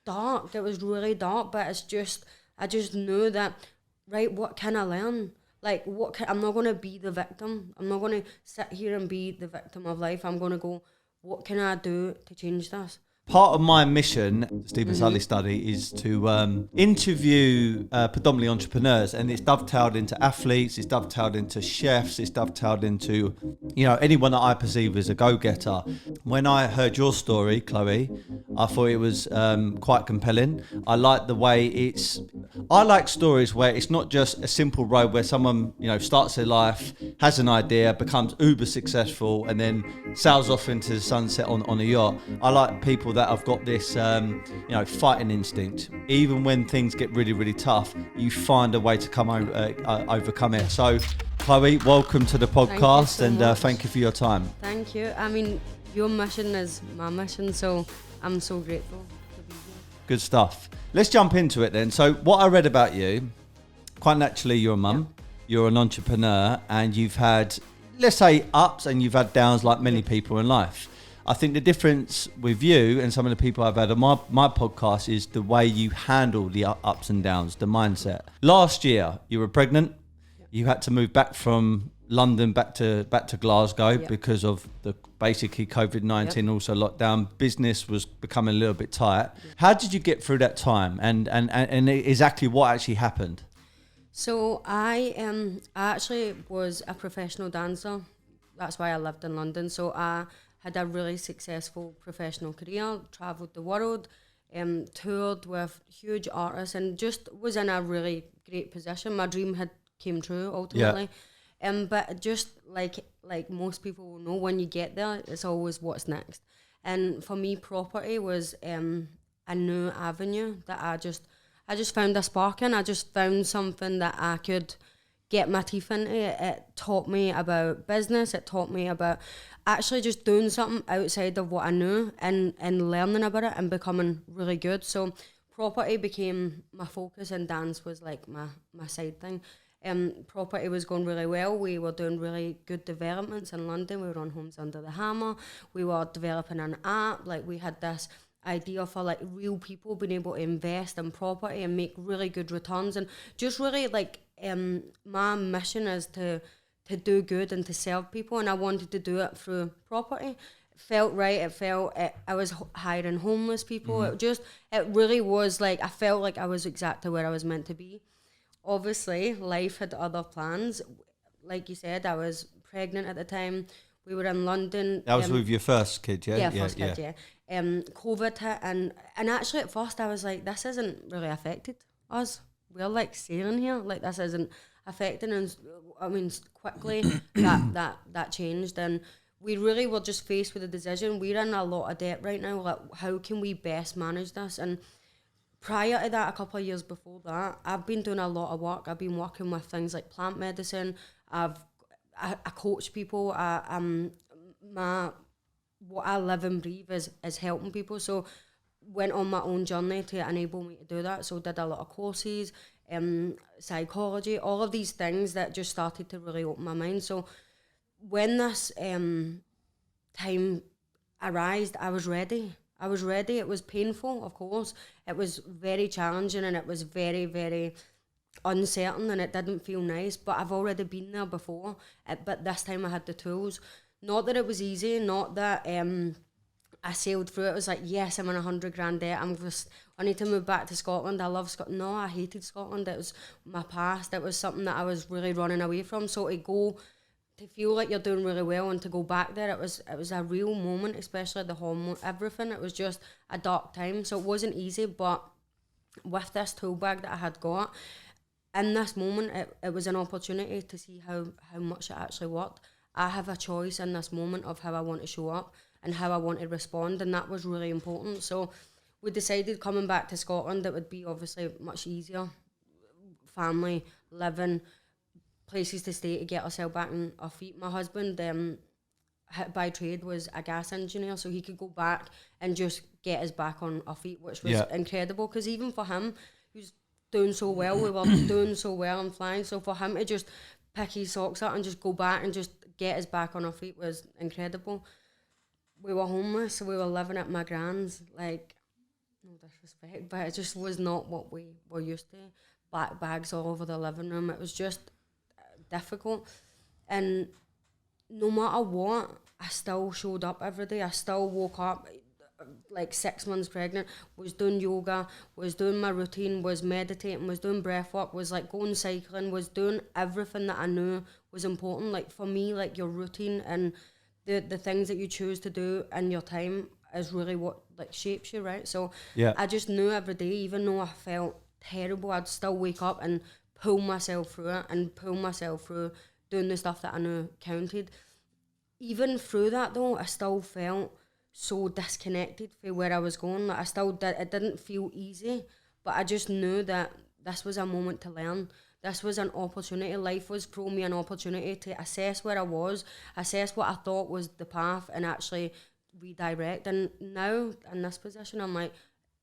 dark. It was really dark, but I just knew that, right, what can I learn? Like, I'm not going to be the victim. I'm not going to sit here and be the victim of life. I'm going to go, what can I do to change this? Part of my mission, the Stephen Sulley study, is to interview predominantly entrepreneurs, and it's dovetailed into athletes, it's dovetailed into chefs, it's dovetailed into, anyone that I perceive as a go-getter. When I heard your story, Chloe, I thought it was quite compelling. I like the way I like stories where it's not just a simple road where someone, starts their life, has an idea, becomes uber successful, and then sails off into the sunset on a yacht. I like people that have got this, fighting instinct. Even when things get really, really tough, you find a way to overcome it. So, Chloe, welcome to the podcast, thank you for your time. Thank you. I mean, your mission is my mission, so I'm so grateful to be here. Good stuff. Let's jump into it then. So, what I read about you, quite naturally, you're a mum, you're an entrepreneur, and you've had, let's say, ups and you've had downs like many people in life. I think the difference with you and some of the people I've had on my podcast is the way you handle the ups and downs, the mindset. Last year, you were pregnant. You had to move back from London back to Glasgow because of the basically COVID-19, also lockdown. Business was becoming a little bit tight. How did you get through that time, and exactly what actually happened? So I actually was a professional dancer. That's why I lived in London. So I had a really successful professional career, travelled the world, toured with huge artists, and just was in a really great position. My dream had came true ultimately. But just like most people will know, when you get there, it's always what's next. And for me, property was a new avenue that I just found a spark in. I just found something that I could get my teeth into. It taught me about business. It taught me about actually just doing something outside of what I knew and learning about it and becoming really good. So property became my focus, and dance was like my side thing. Property was going really well. We were doing really good developments in London. We were on Homes Under the Hammer. We were developing an app. Like, we had this idea for like real people being able to invest in property and make really good returns, and just really like my mission is to do good and to serve people, and I wanted to do it through property. It felt right. I was hiring homeless people. It really was like, I felt like I was exactly where I was meant to be. Obviously, life had other plans. Like you said, I was pregnant at the time. We were in London. That was with your first kid, yeah? Yeah, first kid, yeah. COVID hit, and actually at first I was like, this isn't really affected us. We're like sailing here. Like, this isn't affecting us. I mean, quickly that changed, and we really were just faced with a decision. We're in a lot of debt right now. Like, how can we best manage this? And prior to that, a couple of years before that, I've been doing a lot of work. I've been working with things like plant medicine. I coach people. What I live and breathe is helping people. So went on my own journey to enable me to do that. So did a lot of courses, psychology, all of these things that just started to really open my mind. So when this time arose, I was ready. It was painful, of course. It was very challenging, and it was very, very uncertain, and it didn't feel nice. But I've already been there before. But this time I had the tools. Not that it was easy, not that I sailed through it. It was like, yes, I'm in $100,000 debt. I need to move back to Scotland. I love Scotland. No, I hated Scotland. It was my past. It was something that I was really running away from. So to feel like you're doing really well and to go back there, it was a real moment, especially the hormone, everything. It was just a dark time. So it wasn't easy, but with this tool bag that I had got, in this moment, it was an opportunity to see how much it actually worked. I have a choice in this moment of how I want to show up and how I want to respond, and that was really important. So we decided coming back to Scotland, it would be obviously much easier. Family, living, places to stay to get ourselves back on our feet. My husband, by trade, was a gas engineer, so he could go back and just get us back on our feet, which was incredible, because even for him, he was doing so well. We were doing so well and flying, so for him to just pick his socks up and just go back and just get us back on our feet was incredible. We were homeless, so we were living at my gran's. Like, no disrespect, but it just was not what we were used to. Black bags all over the living room. It was just difficult. And no matter what, I still showed up every day. I still woke up like 6 months pregnant, was doing yoga, was doing my routine, was meditating, was doing breath work, was like going cycling, was doing everything that I knew was important. Like for me, like your routine and the things that you choose to do in your time is really what like shapes you, right? So I just knew every day, even though I felt terrible, I'd still wake up and pull myself through it and pull myself through doing the stuff that I knew counted. Even through that though, I still felt so disconnected from where I was going. Like I still did, it didn't feel easy, but I just knew that this was a moment to learn. This was an opportunity. Life was throwing me an opportunity to assess where I was, assess what I thought was the path, and actually redirect. And now in this position, I'm like,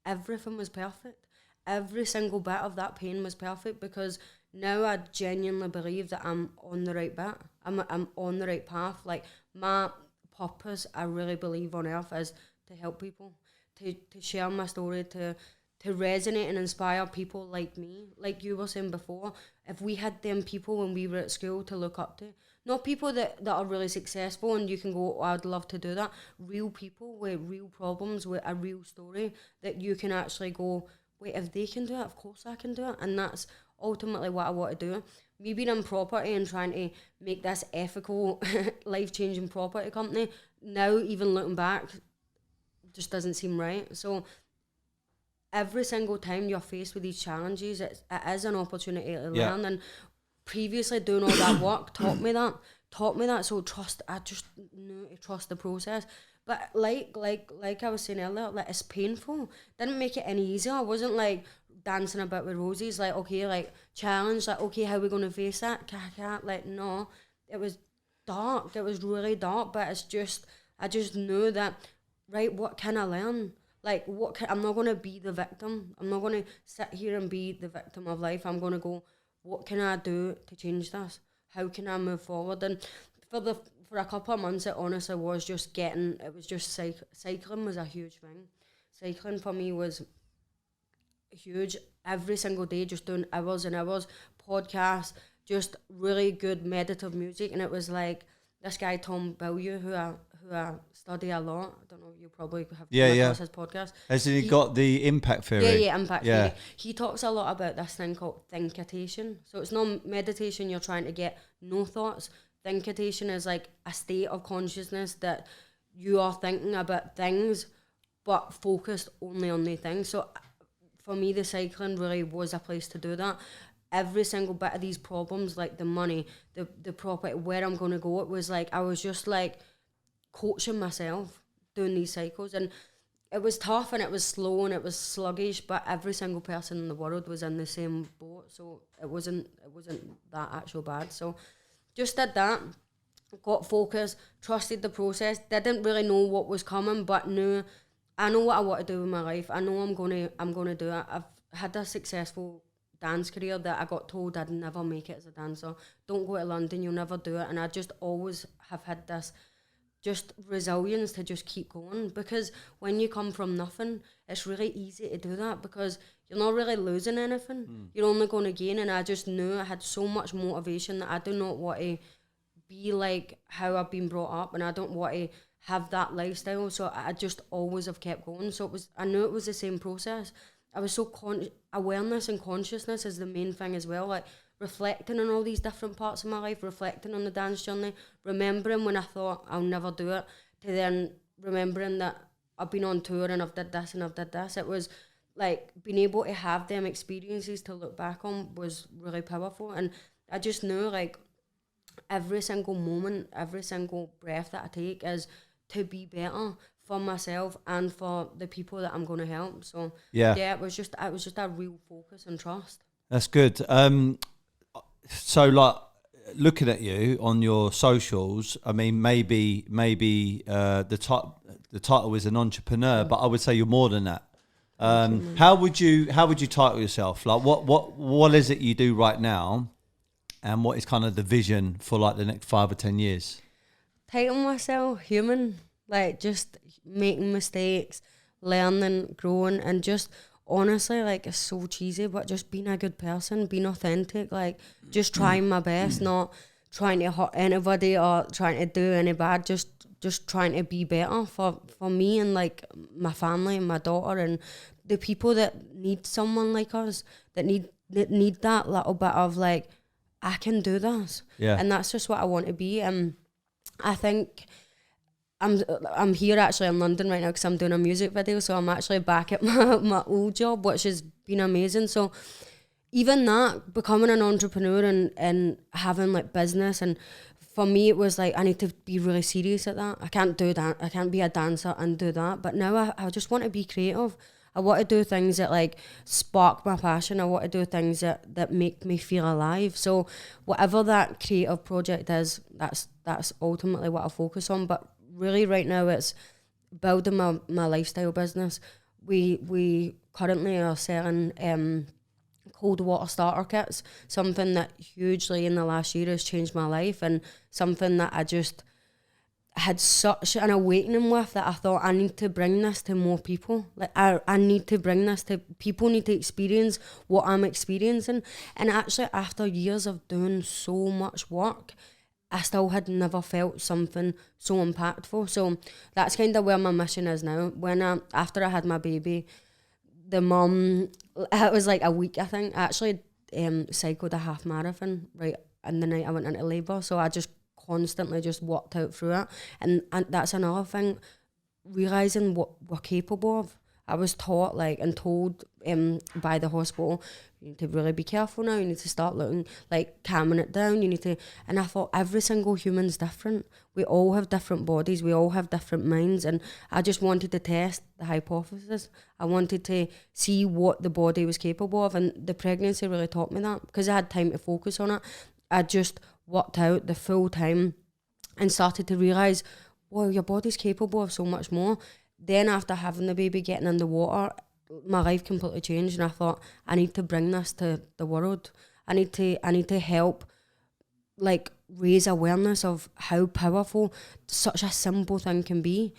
everything was perfect. Every single bit of that pain was perfect, because now I genuinely believe that I'm on the right bit. I'm on the right path. Like my purpose, I really believe on earth, is to help people, to share my story, to resonate and inspire people like me. Like you were saying before, if we had them people when we were at school to look up to, not people that are really successful and you can go, oh, I'd love to do that. Real people with real problems, with a real story that you can actually go, wait, if they can do it, of course I can do it. And that's ultimately what I want to do. Me being in property and trying to make this ethical, life-changing property company, now even looking back, just doesn't seem right. So every single time you're faced with these challenges, it is an opportunity to learn. And previously doing all that work taught me that. So I just knew to trust the process. But like I was saying earlier, like it's painful. Didn't make it any easier. I wasn't like dancing about with roses, like, okay, like challenge, like, okay, how are we going to face that? Like, no, it was dark. It was really dark, but I just knew that, right, what can I learn? Like, I'm not going to be the victim. I'm not going to sit here and be the victim of life. I'm going to go, what can I do to change this? How can I move forward? And for a couple of months, it honestly was just cycling was a huge thing. Cycling for me was huge. Every single day, just doing hours and hours, podcasts, just really good meditative music. And it was like this guy, Tom Billieu, who I study a lot. I don't know, you probably have come across his podcast. Has he got the impact theory? Yeah, impact theory. He talks a lot about this thing called thinkitation. So it's not meditation, you're trying to get no thoughts. Thinkitation is like a state of consciousness that you are thinking about things, but focused only on the things. So for me, the cycling really was a place to do that. Every single bit of these problems, like the money, the property, where I'm going to go, it was like I was just like coaching myself doing these cycles. And it was tough and it was slow and it was sluggish, but every single person in the world was in the same boat, so it wasn't that actual bad. So just did that, got focused, trusted the process, didn't really know what was coming, but knew I know what I want to do with my life. I know I'm gonna do it. I've had a successful dance career that I got told I'd never make it as a dancer. Don't go to London, you'll never do it. And I just always have had this just resilience to just keep going, because when you come from nothing, it's really easy to do that because you're not really losing anything. You're only going to gain. And I just knew I had so much motivation that I do not want to be like how I've been brought up, and I don't want to have that lifestyle. So I just always have kept going. So I knew it was the same process. I was so awareness and consciousness is the main thing as well, like reflecting on all these different parts of my life, reflecting on the dance journey, remembering when I thought I'll never do it, to then remembering that I've been on tour and I've did this and I've did this. It was like being able to have them experiences to look back on was really powerful. And I just knew like every single moment, every single breath that I take is to be better for myself and for the people that I'm going to help. So it was just a real focus and trust. That's good. So like looking at you on your socials, I mean, maybe the title is an entrepreneur, but I would say you're more than that. How would you title yourself? Like what is it you do right now, and what is kind of the vision for like the next 5 or 10 years? Title myself human, like just making mistakes, learning, growing, and just honestly, like, it's so cheesy, but just being a good person, being authentic, like, just trying my best, not trying to hurt anybody or trying to do any bad, just trying to be better for me and, like, my family and my daughter and the people that need someone like us, that need that little bit of, like, I can do this. Yeah. And that's just what I want to be. I think I'm here actually in London right now because I'm doing a music video, so I'm actually back at my old job, which has been amazing. So even that, becoming an entrepreneur and having, like, business, and for me it was like I need to be really serious at that. I can't do that. I can't be a dancer and do that. But now I just want to be creative. I want to do things that, like, spark my passion. I want to do things that make me feel alive. So whatever that creative project is, that's ultimately what I focus on. But really right now it's building my lifestyle business. We currently are selling cold water starter kits, something that hugely in the last year has changed my life, and something that I just had such an awakening with, that I thought I need to bring this to more people. Like, I need to bring this to people, need to experience what I'm experiencing. And actually, after years of doing so much work, I still had never felt something so impactful. So that's kind of where my mission is now. After I had my baby, the mum, it was like a week, I think, I actually cycled a half marathon right in the night I went into labour. So I just constantly just worked out through it. And that's another thing, realising what we're capable of. I was taught, like, and told by the hospital, you need to really be careful now, you need to start looking, like, calming it down, you need to, and I thought every single human's different. We all have different bodies, we all have different minds, and I just wanted to test the hypothesis. I wanted to see what the body was capable of, and the pregnancy really taught me that, because I had time to focus on it. I just worked out the full time and started to realise, well, your body's capable of so much more. Then after having the baby, getting in the water, my life completely changed, and I thought, I need to bring this to the world. I need to help, like, raise awareness of how powerful such a simple thing can be.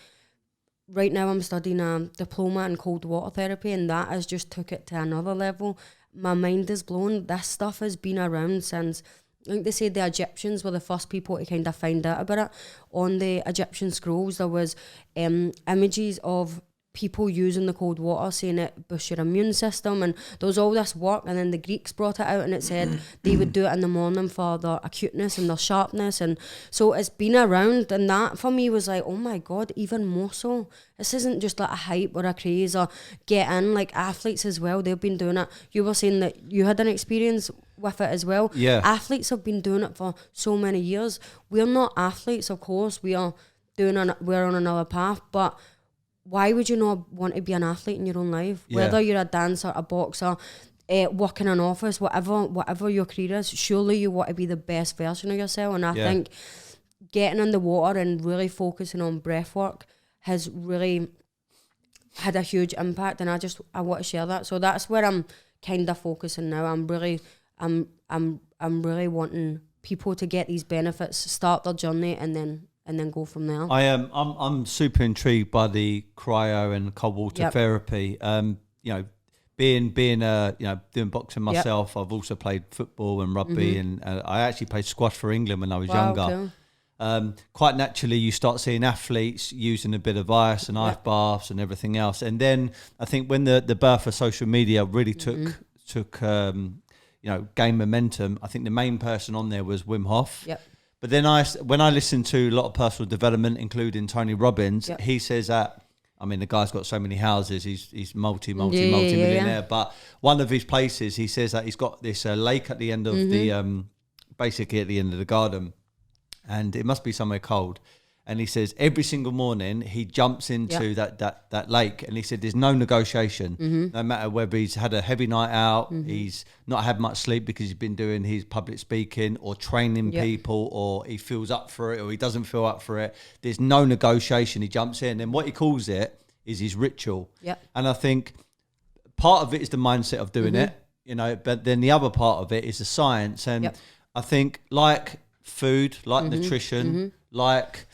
Right now I'm studying a diploma in cold water therapy, and that has just took it to another level. My mind is blown. This stuff has been around since, I think they say the Egyptians were the first people to kind of find out about it. On the Egyptian scrolls, there was images of people using the cold water, saying it boosts your immune system, and there was all this work, and then the Greeks brought it out, and it said they would do it in the morning for their acuteness and their sharpness, and so it's been around. And that for me was like, oh my God, even more so. This isn't just like a hype or a craze or get in, like athletes as well, they've been doing it. You were saying that you had an experience with it as well. Yeah. Athletes have been doing it for so many years. We're not athletes, of course, we're on another path, but why would you not want to be an athlete in your own life? Yeah. Whether you're a dancer, a boxer, work in an office, whatever your career is, surely you want to be the best version of yourself. And I think getting in the water and really focusing on breath work has really had a huge impact, and I want to share that. So that's where I'm kind of focusing now. I'm really wanting people to get these benefits, start their journey, and then go from there. I'm super intrigued by the cryo and cold water therapy. Being doing boxing myself, I've also played football and rugby, and I actually played squash for England when I was younger. Cool. Quite naturally, you start seeing athletes using a bit of ice and ice baths and everything else. And then I think when the birth of social media really took gained momentum, I think the main person on there was Wim Hof. Yep. But then when I listen to a lot of personal development, including Tony Robbins, he says that, I mean, the guy's got so many houses, he's multi-millionaire. But one of his places, he says that he's got this lake at the end of the, basically at the end of the garden, and it must be somewhere cold. And he says every single morning he jumps into that lake, and he said there's no negotiation, no matter whether he's had a heavy night out, he's not had much sleep because he's been doing his public speaking or training people, or he feels up for it or he doesn't feel up for it. There's no negotiation. He jumps in, and what he calls it is his ritual. And I think part of it is the mindset of doing it, but then the other part of it is the science. And I think like food, like nutrition, like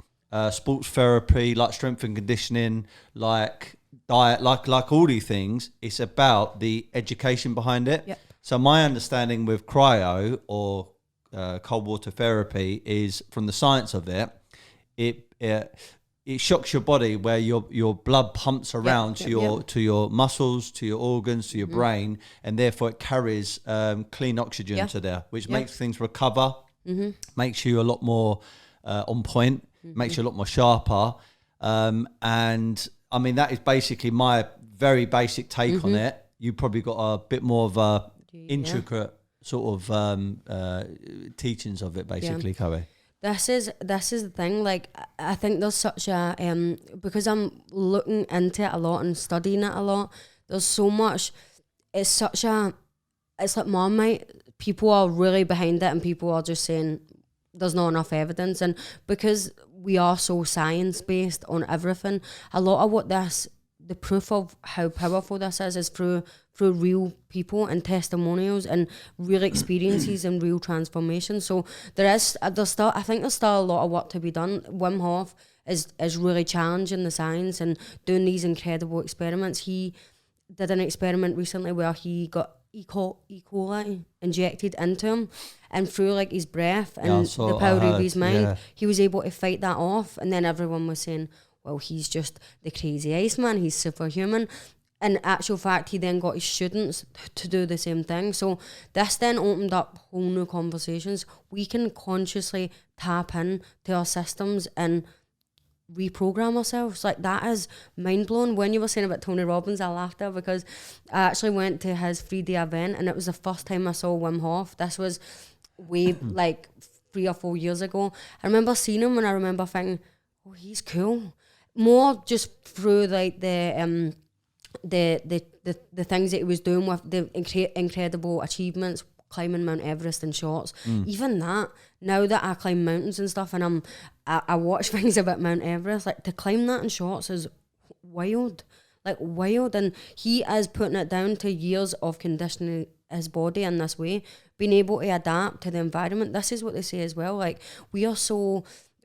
sports therapy, like strength and conditioning, like diet, like all these things, it's about the education behind it. Yep. So my understanding with cryo or cold water therapy is, from the science of it, it shocks your body where your blood pumps around to your muscles, to your organs, to your brain, and therefore it carries clean oxygen to there, which makes things recover, makes you a lot more on point, makes you a lot more sharper. And I mean, that is basically my very basic take on it. You probably got a bit more of a intricate sort of teachings of it, basically, Chloe. This is the thing. Like, I think there's such a because I'm looking into it a lot and studying it a lot. There's so much. It's like Marmite. People are really behind it, and people are just saying there's not enough evidence. And because we are so science based on everything, a lot of what the proof of how powerful this is through real people and testimonials and real experiences and real transformation. So there's still a lot of work to be done. Wim Hof is really challenging the science and doing these incredible experiments. He did an experiment recently where he got E. coli injected into him, and through like his breath and the power of his mind, he was able to fight that off. And then everyone was saying, well, he's just the crazy Iceman, he's superhuman. In actual fact, he then got his students to do the same thing. So this then opened up whole new conversations. We can consciously tap in to our systems and reprogram ourselves. Like, that is mind-blowing. When you were saying about Tony Robbins, I laughed there because I actually went to his 3-day event, and it was the first time I saw Wim Hof. This was way like 3 or 4 years ago. I remember seeing him, and I remember thinking, oh, he's cool. More just through like the things that he was doing with the incredible achievements, climbing Mount Everest in shorts. Even that, now that I climb mountains and stuff, and I watch things about Mount Everest, like, to climb that in shorts is wild. And he is putting it down to years of conditioning his body in this way, being able to adapt to the environment. This is what they say as well, like,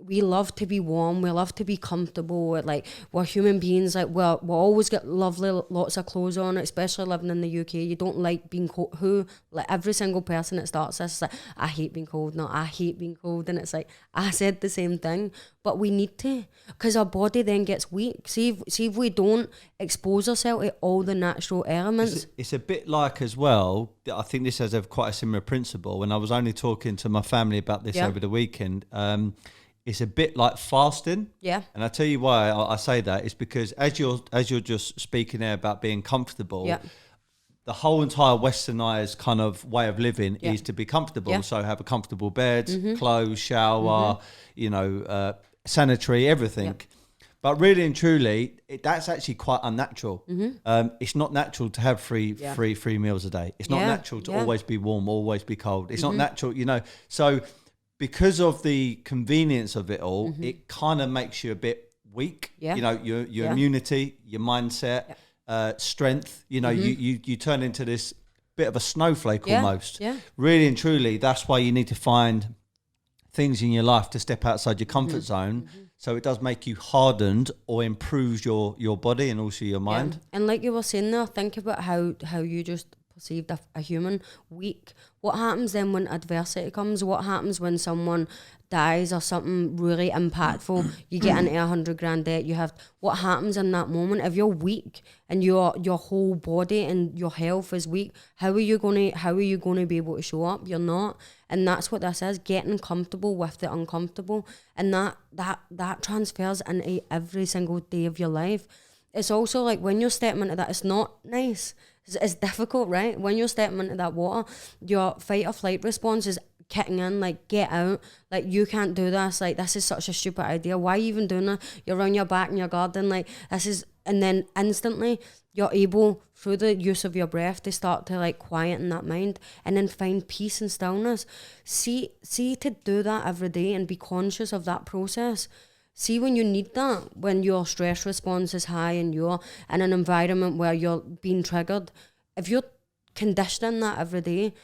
we love to be warm, we love to be comfortable, like, we're human beings, like, we'll always get lovely lots of clothes on, especially living in the UK. You don't like being cold. Like, every single person that starts this is like, I hate being cold, no, I hate being cold. And it's like, I said the same thing, but we need to, because our body then gets weak. See if we don't expose ourselves to all the natural elements. It's a bit like, as well, I think this has quite a similar principle. When I was only talking to my family about this over the weekend, it's a bit like fasting. Yeah. And I tell you why I say that. It's because as you're just speaking there about being comfortable, the whole entire westernized kind of way of living is to be comfortable. Yeah. So have a comfortable bed, clothes, shower, sanitary, everything. Yeah. But really and truly, that's actually quite unnatural. It's not natural to have three meals a day. It's not natural to always be warm, always be cold. It's not natural, So because of the convenience of it all, it kind of makes you a bit weak. Yeah. Your immunity, your mindset, strength. You turn into this bit of a snowflake almost. Yeah. Really and truly, that's why you need to find things in your life to step outside your comfort zone. So it does make you hardened or improves your body and also your mind. Yeah. And like you were saying there, think about how you just perceived a human weak. What happens then when adversity comes? What happens when someone dies or something really impactful? You get into $100,000 debt. What happens in that moment? If you're weak and your whole body and your health is weak, how are you gonna be able to show up? You're not. And that's what this is, getting comfortable with the uncomfortable. And that transfers into every single day of your life. It's also like when you're stepping into that, it's not nice. It's difficult, right? When you're stepping into that water, your fight or flight response is kicking in, like, get out, like, you can't do this, like, this is such a stupid idea, why are you even doing that? You're on your back in your garden, like, this is, and then instantly you're able, through the use of your breath, to start to, like, quieten that mind and then find peace and stillness. See to do that every day and be conscious of that process. See when you need that, when your stress response is high and you're in an environment where you're being triggered. If you're conditioning that every day,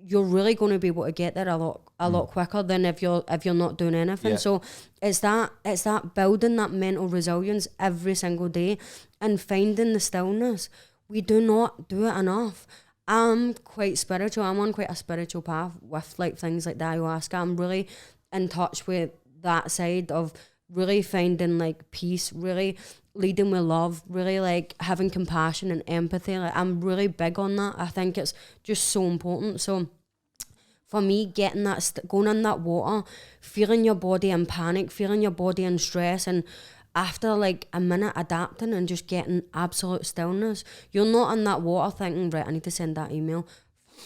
you're really going to be able to get there a lot quicker than if you're not doing anything. So it's that building that mental resilience every single day and finding the stillness. We do not do it enough. I'm quite spiritual. I'm on quite a spiritual path with like things like the ayahuasca. I'm really in touch with that side of really finding like peace, really leading with love, really like having compassion and empathy. Like I'm really big on that. I think it's just so important. So for me, getting that, going in that water, feeling your body in panic, feeling your body in stress, and after like a minute adapting and just getting absolute stillness, you're not in that water thinking, right, I need to send that email.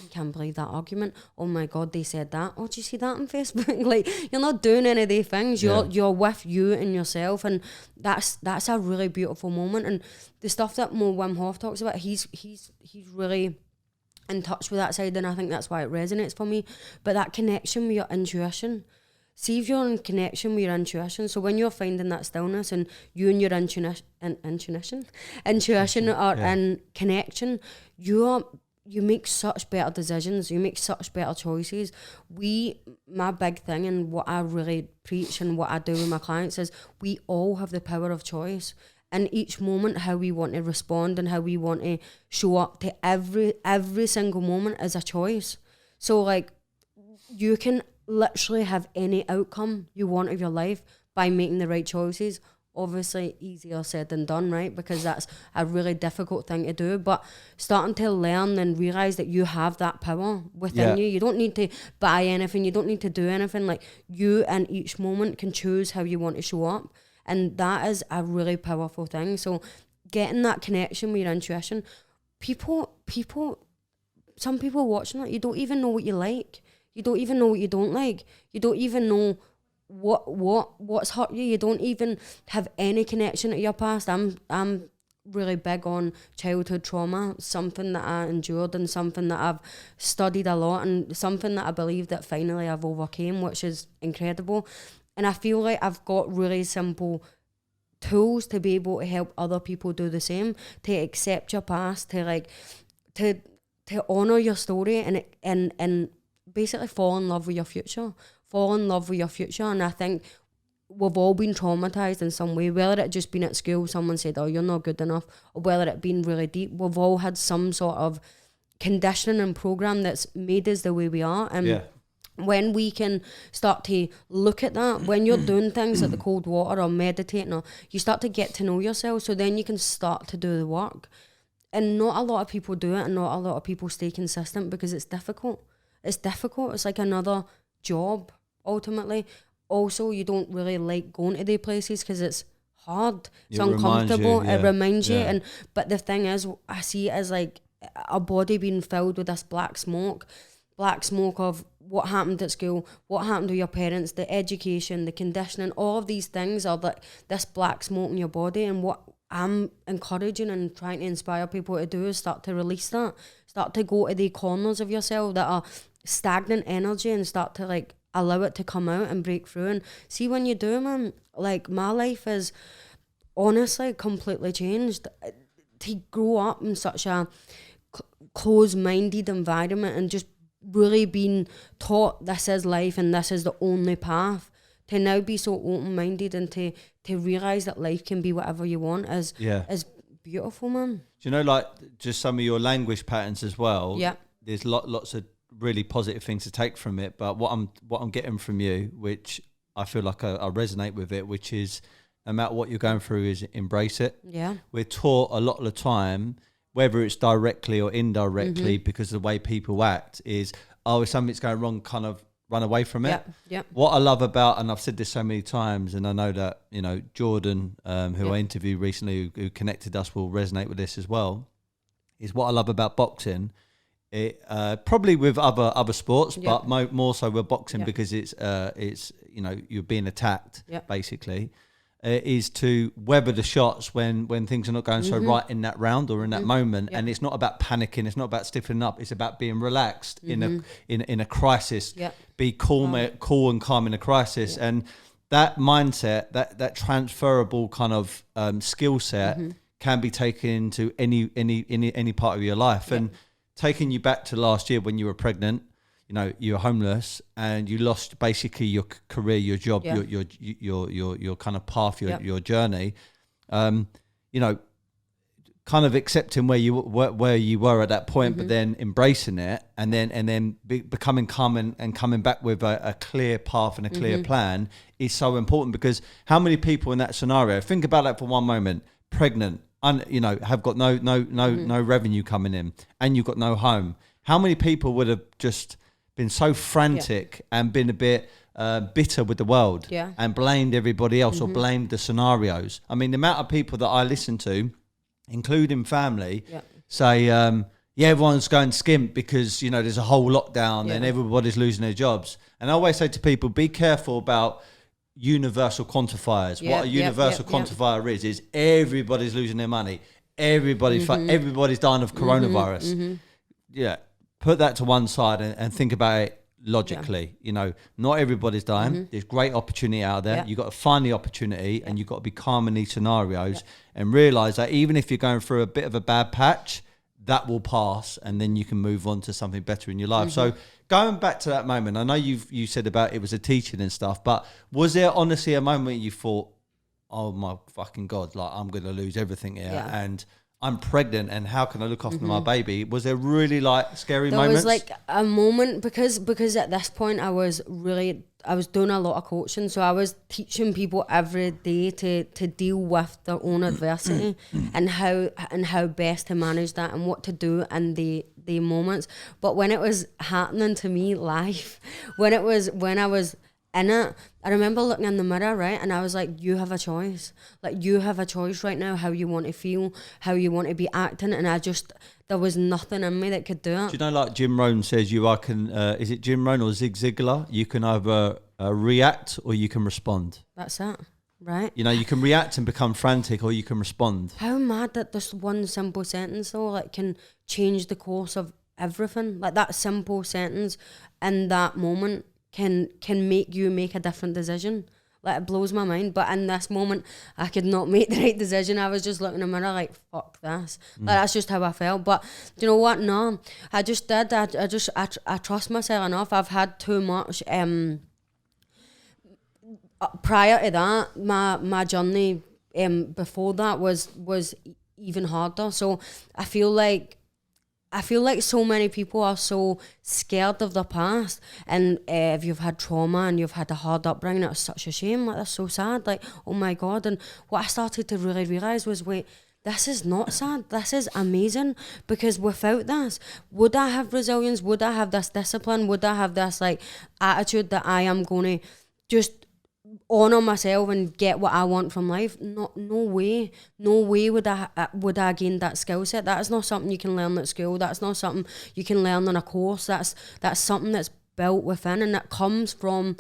I can't believe that argument. Oh my God, they said that. Oh, did you see that on Facebook? Like, you're not doing any of these things. You're with you and yourself, and that's a really beautiful moment. And the stuff that Mo Wim Hof talks about, he's really in touch with that side, and I think that's why it resonates for me. But that connection with your intuition. See if you're in connection with your intuition. So when you're finding that stillness and you and your intuition are in connection, you make such better decisions. You make such better choices. My big thing and what I really preach and what I do with my clients is we all have the power of choice. In each moment, how we want to respond and how we want to show up to every single moment is a choice. So like, you can literally have any outcome you want of your life by making the right choices. Obviously easier said than done, right? Because that's a really difficult thing to do, but starting to learn and realize that you have that power within you. You don't need to buy anything, you don't need to do anything. Like, you in each moment can choose how you want to show up, and that is a really powerful thing. So getting that connection with your intuition, some people watching it, you don't even know what you like, you don't even know what you don't like, you don't even know what's hurt you. You don't even have any connection to your past. I'm really big on childhood trauma, something that I endured and something that I've studied a lot and something that I believe that finally I've overcame, which is incredible. And I feel like I've got really simple tools to be able to help other people do the same, to accept your past, to honour your story and basically fall in love with your future. And I think we've all been traumatised in some way, whether it just been at school, someone said, oh, you're not good enough, or whether it been really deep. We've all had some sort of conditioning and program that's made us the way we are. And when we can start to look at that, when you're doing things like the cold water or meditating, or you start to get to know yourself, so then you can start to do the work. And not a lot of people do it, and not a lot of people stay consistent because it's difficult. It's like another job. Ultimately, also, you don't really like going to these places because it's hard, it's uncomfortable, it reminds you. But the thing is, I see it as like a body being filled with this black smoke of what happened at school, what happened to your parents, the education, the conditioning, all of these things are like this black smoke in your body. And what I'm encouraging and trying to inspire people to do is start to release that, start to go to the corners of yourself that are stagnant energy and start to like allow it to come out and break through. And see, when you do, man, like my life is honestly completely changed. To grow up in such a closed-minded environment and just really being taught this is life and this is the only path, to now be so open-minded and to realise that life can be whatever you want is beautiful, man. Do you know, like, just some of your language patterns as well? Yeah. There's lots of really positive things to take from it, but what I'm getting from you, which I feel like I resonate with it, which is no matter what you're going through, is embrace it. Yeah, we're taught a lot of the time, whether it's directly or indirectly, because of the way people act, is if something's going wrong, kind of run away from it. Yeah. What I love about, and I've said this so many times, and I know that Jordan, who I interviewed recently, who connected us, will resonate with this as well, is what I love about boxing. It probably with other sports, but more so with boxing, because it's you're being attacked basically, is to weather the shots when things are not going so right in that round or in that moment. And it's not about panicking, it's not about stiffening up, it's about being relaxed in a crisis. Be cool and calm in a crisis. And that mindset, that transferable kind of skill set can be taken into any part of your life. And taking you back to last year when you were pregnant, you know, you're homeless and you lost basically your career, your job, your kind of path, your journey. You know, kind of accepting where you were at that point, but then embracing it, and then becoming calm and coming back with a clear path and a clear plan is so important. Because how many people in that scenario, think about that for one moment, pregnant, you know, have got no revenue coming in, and you've got no home. How many people would have just been so frantic and been a bit bitter with the world and blamed everybody else or blamed the scenarios? I mean, the amount of people that I listen to, including family, say, everyone's going skimp because, you know, there's a whole lockdown and everybody's losing their jobs. And I always say to people, be careful about universal quantifiers. What a universal quantifier is everybody's losing their money. Everybody's dying of coronavirus. Put that to one side and think about it logically. You know, not everybody's dying. There's great opportunity out there. You've got to find the opportunity and you've got to be calm in these scenarios and realize that even if you're going through a bit of a bad patch, that will pass, and then you can move on to something better in your life. So going back to that moment, I know you said about it was a teaching and stuff, but was there honestly a moment you thought, oh my fucking God, like I'm going to lose everything here and I'm pregnant and how can I look after my baby? Was there really like scary moments? There was like a moment because at this point I was doing a lot of coaching, so I was teaching people every day to deal with their own adversity and how best to manage that and what to do in the moments. But when it was happening to me live, when I was in it, I remember looking in the mirror, right, and I was like, you have a choice. Like, you have a choice right now how you want to feel, how you want to be acting, and there was nothing in me that could do it. Do you know, like Jim Rohn says, is it Jim Rohn or Zig Ziglar? You can either react or you can respond. That's it, right? You know, you can react and become frantic or you can respond. How mad that this one simple sentence, though, like, can change the course of everything. Like, that simple sentence in that moment can make you make a different decision. Like, it blows my mind. But in this moment, I could not make the right decision. I was just looking in the mirror like, fuck this. Like, that's just how I felt. But do you know what? No, I just did. I trust myself enough. I've had too much. Prior to that, my journey before that was even harder. So I feel like so many people are so scared of the past, and if you've had trauma and you've had a hard upbringing, it's such a shame. Like, that's so sad. Like, oh my God. And what I started to really realise was, wait, this is not sad. This is amazing, because without this, would I have resilience? Would I have this discipline? Would I have this like attitude that I am going to just honour myself and get what I want from life? No way would I gain that skill set. That is not something you can learn at school. That's not something you can learn on a course. That's something that's built within, and that comes from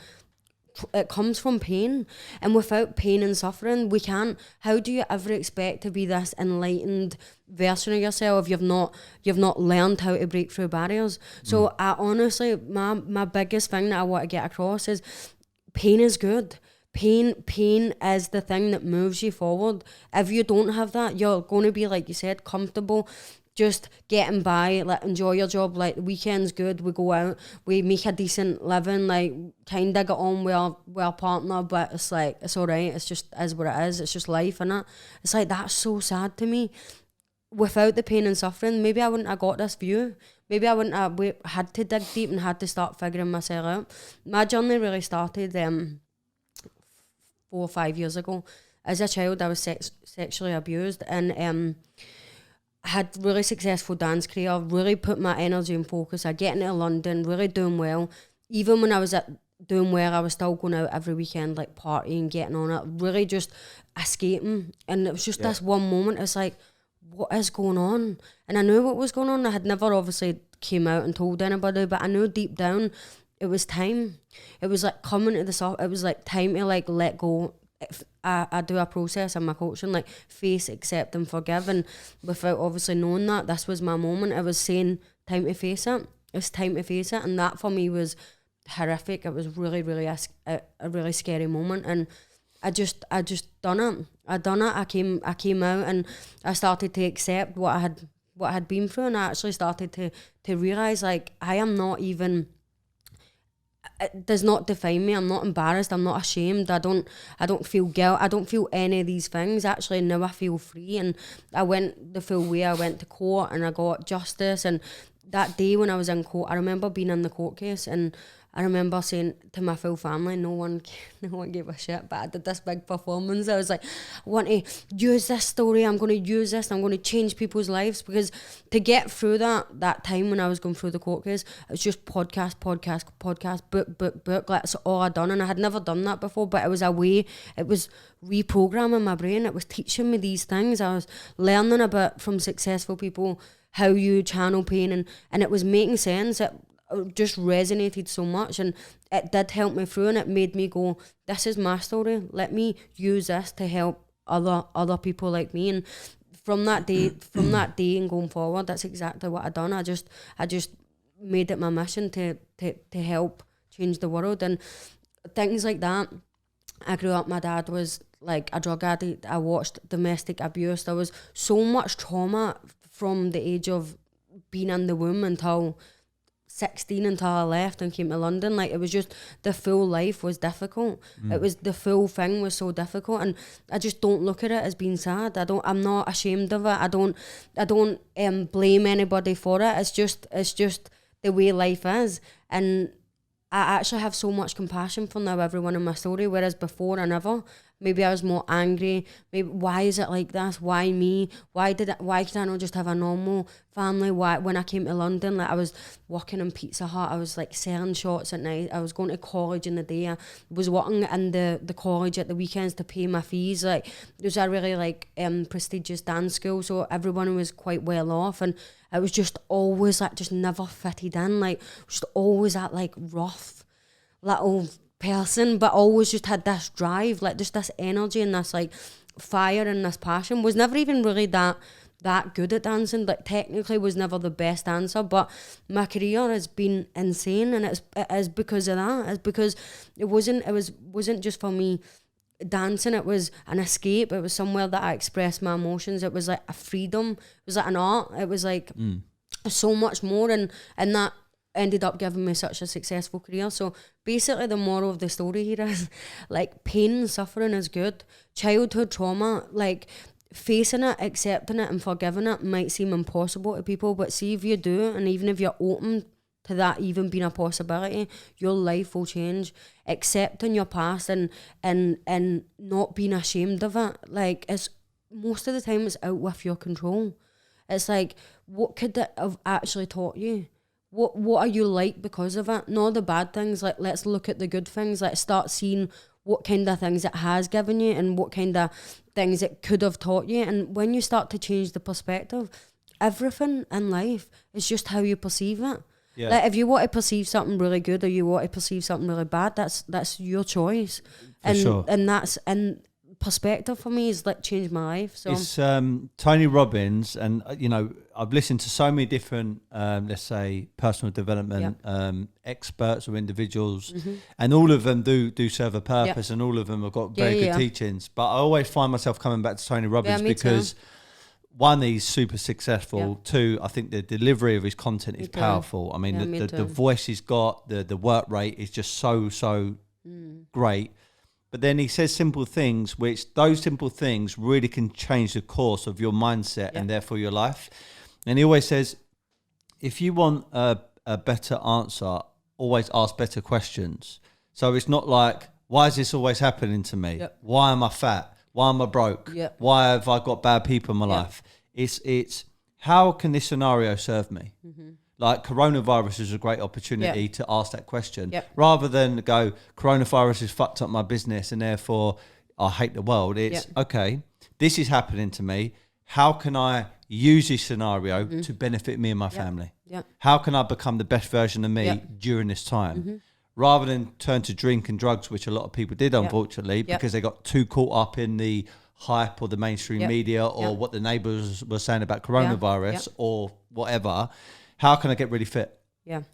pain. And without pain and suffering, we can't. How do you ever expect to be this enlightened version of yourself if you've not learned how to break through barriers? So I honestly, my biggest thing that I want to get across is, pain is good. Pain is the thing that moves you forward. If you don't have that, you're going to be, like you said, comfortable, just getting by, like, enjoy your job, like, the weekend's good, we go out, we make a decent living, like, kind of get on with our partner, but it's like, it's alright, it's just is what it is, it's just life, innit? It's like, that's so sad to me. Without the pain and suffering, maybe I wouldn't have got this view. Maybe I wouldn't have had to dig deep and had to start figuring myself out. My journey really started 4 or 5 years ago. As a child, I was sexually abused, and had really successful dance career, really put my energy and focus on getting to London, really doing well. Even when I was doing well, I was still going out every weekend, like partying, getting on it, really just escaping. And it was just this one moment, it's like, what is going on? And I knew what was going on. I had never obviously came out and told anybody, but I knew deep down it was time. It was like coming to the soft. It was like time to like let go. I do a process in my coaching, like face, accept and forgive, and without obviously knowing that, this was my moment. I was saying time to face it. It's time to face it, and that for me was horrific. It was really, really a really scary moment, and I just done it. I done it. I came out and I started to accept what I had been through, and I actually started to realise, like, I am not even it does not define me. I'm not embarrassed. I'm not ashamed. I don't feel guilt. I don't feel any of these things. Actually, now I feel free, and I went the full way. I went to court and I got justice. And that day when I was in court, I remember being in the court case, and I remember saying to my full family, no one gave a shit, but I did this big performance. I was like, I want to use this story. I'm going to use this. I'm going to change people's lives, because to get through that time when I was going through the court case, it was just podcast, book. Like, that's all I'd done, and I had never done that before, but it was a way. It was reprogramming my brain. It was teaching me these things. I was learning about from successful people how you channel pain, and it was making sense. It just resonated so much, and it did help me through, and it made me go, this is my story, let me use this to help other people like me. And from that day and going forward, that's exactly what I done. I just made it my mission to help change the world, and things like that. I grew up, my dad was like a drug addict. I watched domestic abuse. There was so much trauma from the age of being in the womb until 16, until I left and came to London. Like, it was just, the full life was difficult. It was, the full thing was so difficult, and I just don't look at it as being sad. I'm not ashamed of it. I don't blame anybody for it. It's just the way life is. And I actually have so much compassion for now everyone in my story, whereas before I never. Maybe I was more angry. Maybe, why is it like this? Why me? Why could I not just have a normal family? Why, when I came to London, like, I was working in Pizza Hut, I was like selling shots at night, I was going to college in the day, I was working in the college at the weekends to pay my fees. Like, it was a really like prestigious dance school, so everyone was quite well off, and it was just always like, just never fitted in, like, just always that like rough little person, but always just had this drive, like just this energy and this like fire and this passion. Was never even really that good at dancing, like technically was never the best dancer, but my career has been insane, and it is because of that. It's because it wasn't just for me dancing, it was an escape. It was somewhere that I expressed my emotions. It was like a freedom, it was like an art, it was like so much more, and that ended up giving me such a successful career. So basically the moral of the story here is, like, pain and suffering is good. Childhood trauma, like, facing it, accepting it and forgiving it might seem impossible to people, but see if you do, and even if you're open to that even being a possibility, your life will change. Accepting your past and not being ashamed of it, like, it's most of the time it's out with your control. It's like, what could it have actually taught you? What are you like because of it? Not the bad things. Like, let's look at the good things. Let's start seeing what kind of things it has given you and what kind of things it could have taught you. And when you start to change the perspective, everything in life is just how you perceive it. Yeah. Like, if you want to perceive something really good or you want to perceive something really bad, that's your choice. And perspective for me is like changed my life. So it's Tony Robbins, and I've listened to so many different let's say personal development experts or individuals, and all of them do serve a purpose, and all of them have got very good teachings, but I always find myself coming back to Tony Robbins because one, he's super successful. Two, I think the delivery of his content is powerful. I mean, the voice he's got, the work rate is just so great. But then he says simple things, which those simple things really can change the course of your mindset and therefore your life. And he always says, if you want a better answer, always ask better questions. So it's not like, why is this always happening to me? Yep. Why am I fat? Why am I broke? Yep. Why have I got bad people in my life? It's how can this scenario serve me? Like, coronavirus is a great opportunity to ask that question, rather than go, coronavirus has fucked up my business and therefore I hate the world. It's okay, this is happening to me. How can I use this scenario to benefit me and my family? How can I become the best version of me during this time? Rather than turn to drink and drugs, which a lot of people did, unfortunately, because they got too caught up in the hype or the mainstream media or what the neighbours were saying about coronavirus or whatever. How can I get really fit?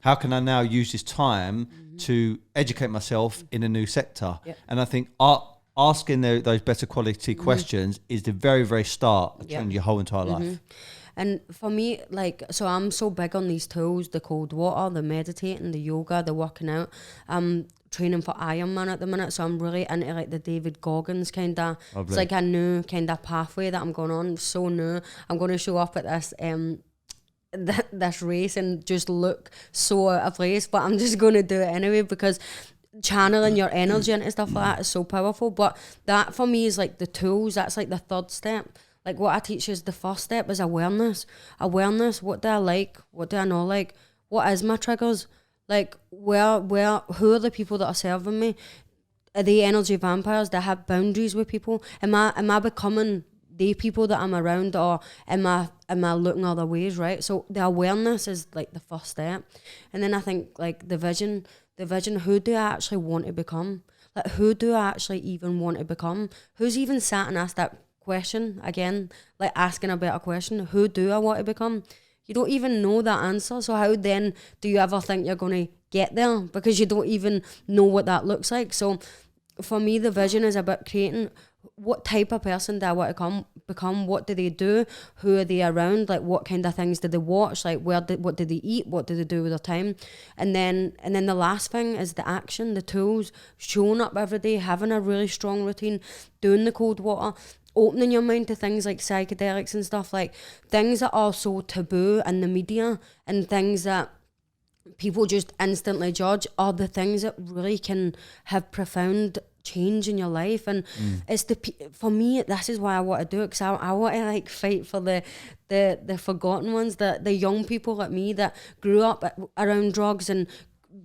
How can I now use this time to educate myself in a new sector? And I think asking those better quality questions is the very, very start of changing your whole entire life. And for me, like, so I'm so big on these tools, the cold water, the meditating, the yoga, the working out. Training for Ironman at the minute, so I'm really into like the David Goggins kind of. It's like a new kind of pathway that I'm going on. So new. I'm going to show up at this this race and just look so out of place, but I'm just going to do it anyway, because channeling your energy into stuff like that is so powerful. But that for me is like the tools. That's like the third step. Like what I teach is the first step is awareness. What do I like? What do I not like? What is my triggers? Like, who are the people that are serving me? Are they energy vampires that have boundaries with people? Am I becoming the people that I'm around, or am I looking other ways, right? So the awareness is like the first step. And then I think like the vision, who do I actually want to become? Like, who do I actually even want to become? Who's even sat and asked that question again? Like asking a better question, who do I want to become? You don't even know that answer. So how then do you ever think you're going to get there? Because you don't even know what that looks like. So for me, the vision is about creating what type of person do I want to become? What do they do? Who are they around? Like what kind of things do they watch? Like what do they eat? What do they do with their time? And then the last thing is the action, the tools, showing up every day, having a really strong routine, doing the cold water, opening your mind to things like psychedelics and stuff, like things that are so taboo in the media and things that people just instantly judge are the things that really can have profound change in your life. And it's for me, this is why I want to do it, because I want to like fight for the forgotten ones, the young people like me that grew up around drugs and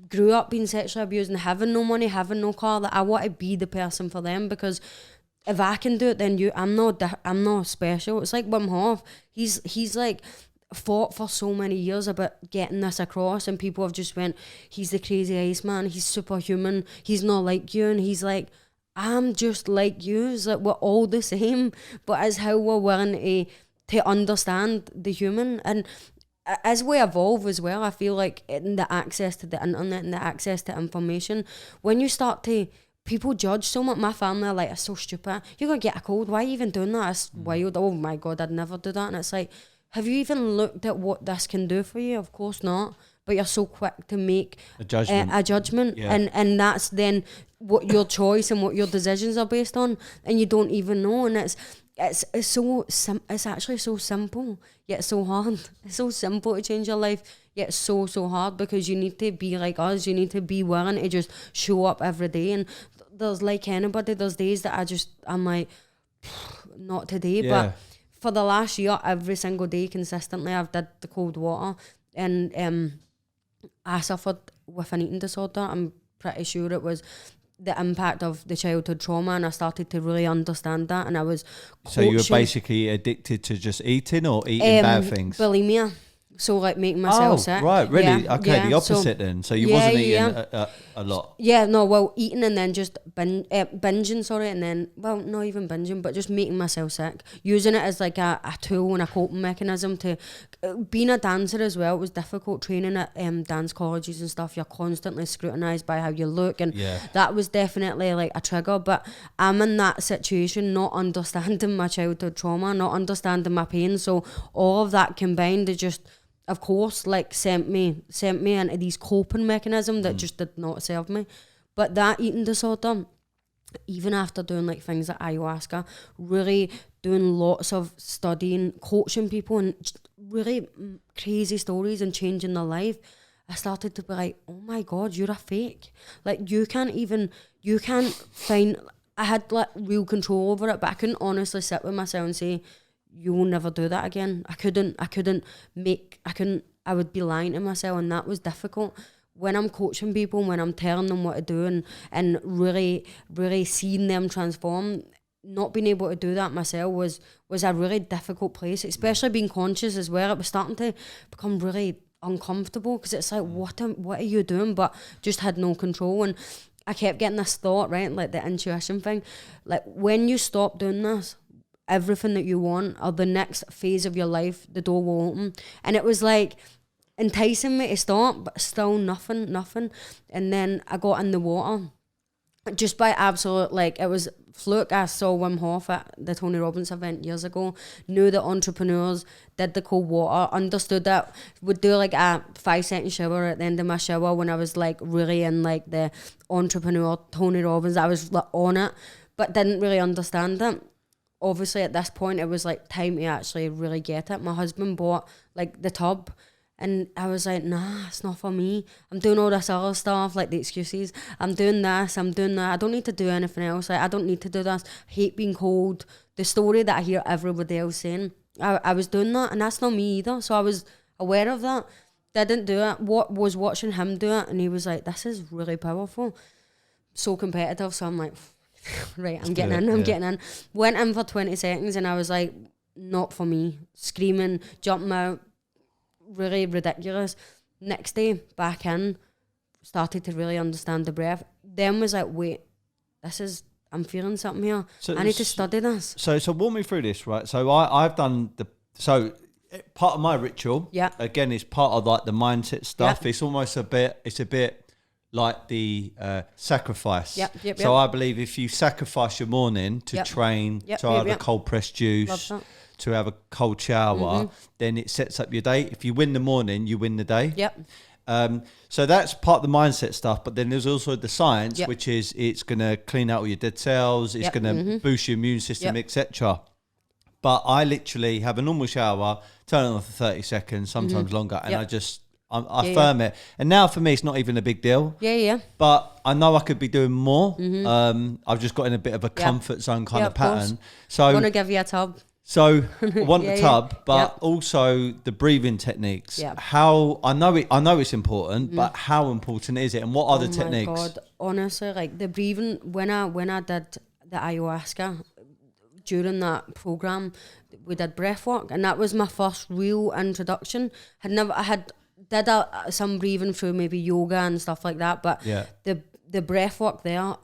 grew up being sexually abused and having no money, having no car. That I want to be the person for them, because if I can do it, then I'm not special. It's like Wim Hof. He's like fought for so many years about getting this across, and people have just went, he's the crazy Iceman, he's superhuman, he's not like you. And he's like, I'm just like you. It's like we're all the same, but it's how we're willing to understand the human. And as we evolve as well, I feel like in the access to the internet and the access to information, when you start to, people judge so much. My family are like, it's so stupid. You're going to get a cold. Why are you even doing that? It's wild. Oh my God, I'd never do that. And it's like, have you even looked at what this can do for you? Of course not. But you're so quick to make a judgment. Yeah. And that's then what your choice and what your decisions are based on. And you don't even know. And it's actually so simple, yet so hard. It's so simple to change your life, yet so hard, because you need to be like us. You need to be willing to just show up every day. And there's like anybody, there's days that I'm like, not today. Yeah. But for the last year, every single day consistently, I've did the cold water. And I suffered with an eating disorder. I'm pretty sure it was the impact of the childhood trauma, and I started to really understand that. And I was coaching. So you were basically addicted to just eating, or eating bad things? Bulimia. So like making myself sick. Right, really? Yeah, okay, the opposite then. So you wasn't eating a lot. Yeah, no, well, eating and then just binging, and then, well, not even binging, but just making myself sick. Using it as like a tool and a coping mechanism to, being a dancer as well, it was difficult. Training at dance colleges and stuff, you're constantly scrutinised by how you look, and that was definitely like a trigger. But I'm in that situation, not understanding my childhood trauma, not understanding my pain, so all of that combined to just, of course, like sent me into these coping mechanisms that just did not serve me. But that eating disorder, even after doing like things like ayahuasca, really doing lots of studying, coaching people, and really crazy stories and changing their life, I started to be like, oh my God, you're a fake. Like you can't find, I had like real control over it, but I couldn't honestly sit with myself and say, you will never do that again. I would be lying to myself, and that was difficult. When I'm coaching people, when I'm telling them what to do and really, really seeing them transform, not being able to do that myself was a really difficult place, especially being conscious as well. It was starting to become really uncomfortable, because it's like, what are you doing? But just had no control. And I kept getting this thought, right, like the intuition thing, like when you stop doing this, everything that you want, or the next phase of your life, the door will open. And it was like enticing me to stop, but still nothing. And then I got in the water just by absolute, like, it was fluke. I saw Wim Hof at the Tony Robbins event years ago, knew that entrepreneurs did the cold water, understood that, would do like a 5-second shower at the end of my shower when I was like really in like the entrepreneur Tony Robbins. I was like on it, but didn't really understand it. Obviously at this point it was like time to actually really get it. My husband bought like the tub, and I was like, nah, it's not for me. I'm doing all this other stuff, like the excuses. I'm doing this, I'm doing that. I don't need to do anything else. Like, I don't need to do this. I hate being cold. The story that I hear everybody else saying, I was doing that, and that's not me either. So I was aware of that. Didn't do it. Was watching him do it, and he was like, this is really powerful. So competitive. So I'm like, right, I'm getting in. Went in for 20 seconds, and I was like, not for me. Screaming, jumping out. Really ridiculous. Next day, back in, started to really understand the breath. Then was like, wait, I'm feeling something here. So I need to study this. So walk me through this, right? So I've done part of my ritual. Yeah. Again, it's part of like the mindset stuff. Yeah. It's almost a bit like the sacrifice. Yep. So I believe if you sacrifice your morning to train, to have a cold pressed juice, to have a cold shower, then it sets up your day. If you win the morning, you win the day. Yep. So that's part of the mindset stuff, but then there's also the science, which is it's going to clean out all your dead cells, it's going to boost your immune system, etc. But I literally have a normal shower, turn it on for 30 seconds, sometimes longer, and I firm it. And now for me, it's not even a big deal. Yeah. But I know I could be doing more. I've just got in a bit of a comfort zone kind of pattern. So I want to give you a tub. So I want the tub, but also the breathing techniques. How I know it's important, but how important is it, and what are the techniques? Oh my God, honestly, like the breathing. When I did the ayahuasca during that program, we did breath work, and that was my first real introduction. I did some breathing through maybe yoga and stuff like that, but the breath work there,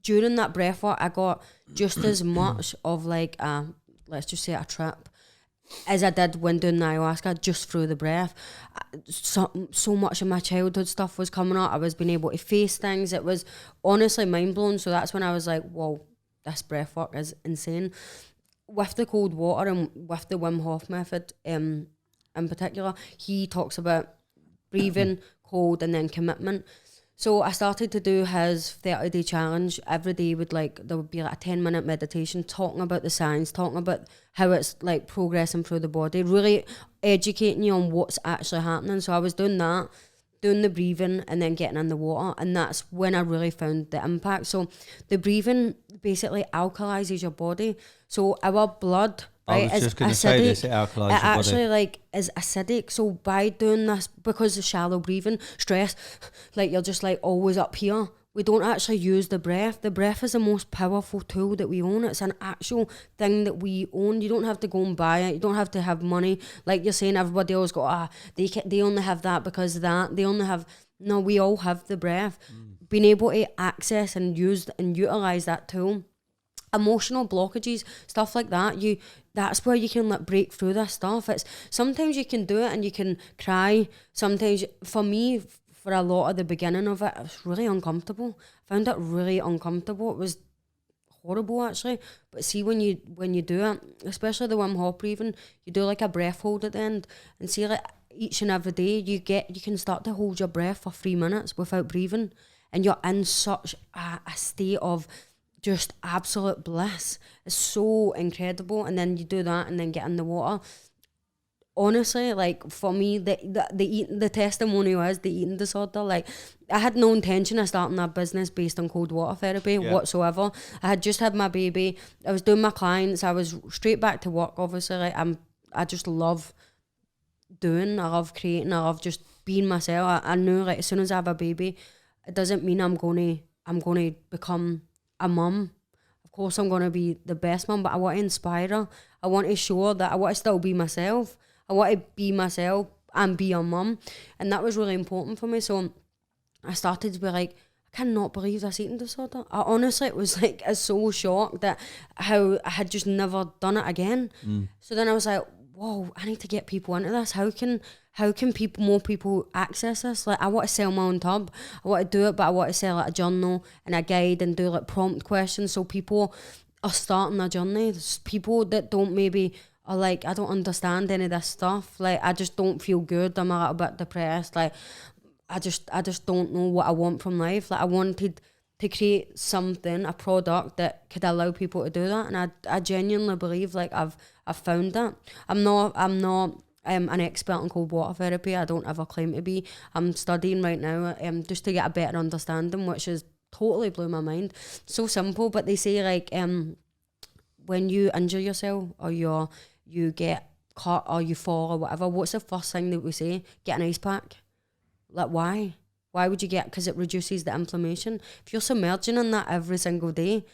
during that breath work, I got just as much of like let's just say a trip as I did when doing the ayahuasca, just through the breath. So much of my childhood stuff was coming up. I was being able to face things. It was honestly mind-blowing. So that's when I was like, whoa, this breath work is insane. With the cold water and with the Wim Hof method in particular, he talks about breathing, cold, and then commitment. So I started to do his 30-day challenge. Every day there would be like a 10-minute meditation talking about the science, talking about how it's like progressing through the body, really educating you on what's actually happening. So I was doing that, doing the breathing, and then getting in the water. And that's when I really found the impact. So the breathing basically alkalizes your body. So our blood, right, I was just going to say this, it alkalizes your body. It actually like is acidic. So by doing this, because of shallow breathing, stress, like you're just like always up here. We don't actually use the breath. The breath is the most powerful tool that we own. It's an actual thing that we own. You don't have to go and buy it. You don't have to have money. Like you're saying, everybody always go, they only have that because of that. They only have, no, we all have the breath. Being able to access and use and utilize that tool. Emotional blockages, stuff like that, that's where you can like break through this stuff. It's sometimes you can do it and you can cry. Sometimes for me, for a lot of the beginning of it was really uncomfortable. I found it really uncomfortable. It was horrible actually. But see, when you do it, especially the Wim Hof breathing, you do like a breath hold at the end, and see like each and every day you can start to hold your breath for 3 minutes without breathing, and you're in such a state of just absolute bliss. It's so incredible. And then you do that and then get in the water. Honestly, like for me, the testimonial is the eating disorder. Like I had no intention of starting that business based on cold water therapy whatsoever. I had just had my baby. I was doing my clients. I was straight back to work. Obviously, like I just love doing. I love creating. I love just being myself. I knew like as soon as I have a baby, it doesn't mean I'm gonna become a mum. Of course I'm going to be the best mum, but I want to inspire her. I want to show her that I want to still be myself. I want to be myself and be a mum. And that was really important for me. So I started to be like, I cannot believe this eating disorder. I honestly, it was like, I was so shocked that how I had just never done it again. So then I was like, whoa, I need to get people into this. How can more people access this? Like, I want to sell my own tub. I want to do it, but I want to sell like a journal and a guide and do like prompt questions so people are starting their journey. There's people that don't maybe are like, I don't understand any of this stuff. Like, I just don't feel good. I'm a little bit depressed. Like, I just don't know what I want from life. Like, I wanted to create something, a product that could allow people to do that, and I genuinely believe like I've found that. I'm not an expert in cold water therapy. I don't ever claim to be. I'm studying right now just to get a better understanding, which is totally blew my mind. So simple, but they say like when you injure yourself or you get cut or you fall or whatever, what's the first thing that we say? Get an ice pack. Like, why? Why would you get? Because it reduces the inflammation. If you're submerging in that every single day,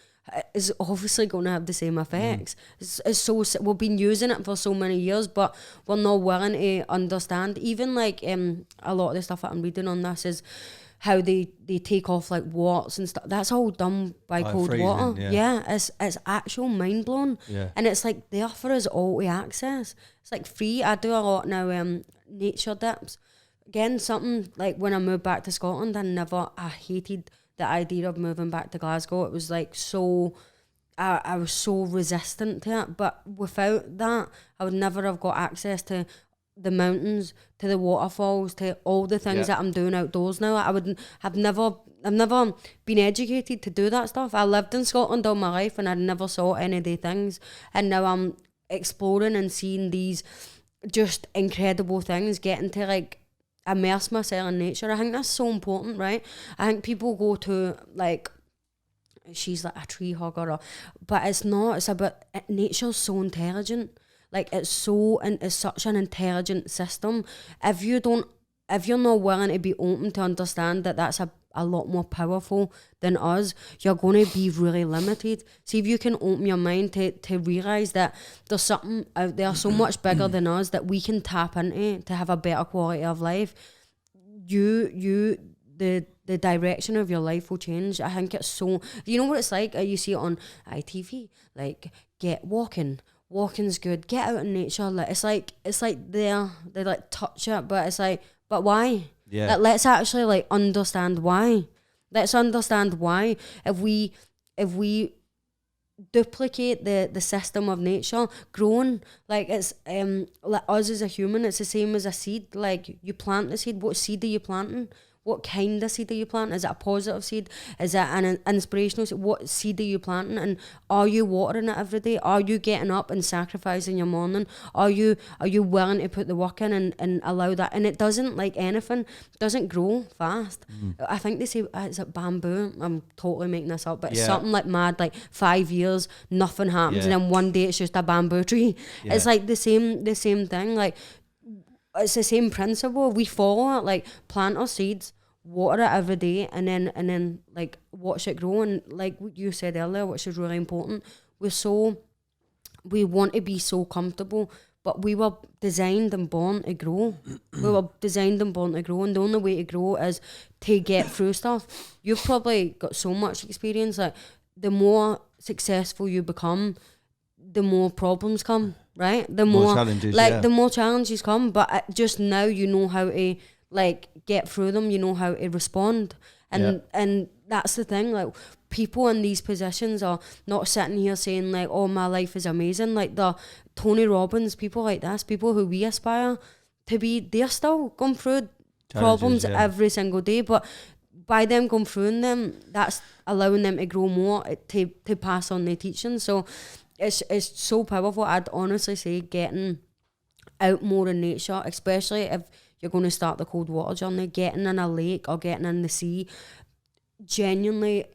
it's obviously going to have the same effects. It's so, we've been using it for so many years, but we're not willing to understand. Even like a lot of the stuff that I'm reading on this is how they take off like warts and stuff. That's all done by cold freezing, water. yeah. It's actual mind blowing. Yeah. And it's like there for us all to access. It's like free. I do a lot now nature dips. Again, something like when I moved back to Scotland, I hated the idea of moving back to Glasgow. It was like so, I was so resistant to it. But without that, I would never have got access to the mountains, to the waterfalls, to all the things that I'm doing outdoors now. I've never been educated to do that stuff. I lived in Scotland all my life and I never saw any of the things. And now I'm exploring and seeing these just incredible things, getting to like immerse myself in nature. I think that's so important, right? I think people go to like, she's like a tree hugger, but it's not. It's about, nature's so intelligent. Like it's such an intelligent system. If you're not willing to be open to understand that that's a lot more powerful than us, you're going to be really limited. See if you can open your mind to realise that there's something out there so much bigger than us that we can tap into to have a better quality of life. The direction of your life will change. I think it's so, you know what it's like? You see it on ITV, like get walking. Walking's good. Get out in nature. Like it's like they like touch it, but it's like, but why? Yeah. Like, let's actually like understand why. Let's understand why. If we duplicate the system of nature, growing, like it's like us as a human, it's the same as a seed. Like you plant the seed. What seed are you planting? What kind of seed are you planting? Is it a positive seed? Is it an inspirational seed? What seed are you planting? And are you watering it every day? Are you getting up and sacrificing your morning? Are you willing to put the work in and allow that? And it doesn't, like anything, doesn't grow fast. I think they say it's like bamboo. I'm totally making this up, but it's something like mad, like 5 years, nothing happens, and then one day it's just a bamboo tree. Yeah. It's like the same thing. Like it's the same principle. We follow it, like plant our seeds, water it every day, and then like watch it grow. And like what you said earlier, which is really important, we want to be so comfortable, but we were designed and born to grow. We were designed and born to grow, and the only way to grow is to get through stuff. You've probably got so much experience. Like the more successful you become, the more problems come, right? The more challenges, the more challenges come. But just now you know how to like get through them. You know how to respond, and that's the thing. Like people in these positions are not sitting here saying like, "Oh, my life is amazing." Like the Tony Robbins, people like this, people who we aspire to be, they're still going through problems every single day. But by them going through them, that's allowing them to grow more, to pass on their teaching. So it's so powerful. I'd honestly say getting out more in nature, especially if you're going to start the cold water journey, getting in a lake or getting in the sea, genuinely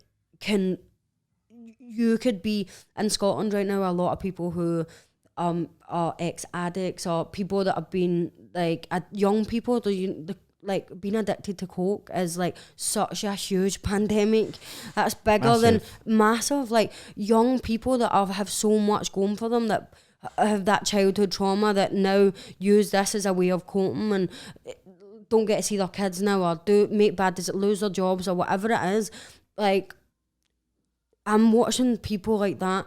you could be in Scotland right now. A lot of people who are ex-addicts or people that have been like young people, like being addicted to coke is like such a huge pandemic. That's bigger than massive. Like young people that have so much going for them, that have that childhood trauma, that now use this as a way of coping and don't get to see their kids now, or make bad decisions, lose their jobs or whatever it is. Like I'm watching people like that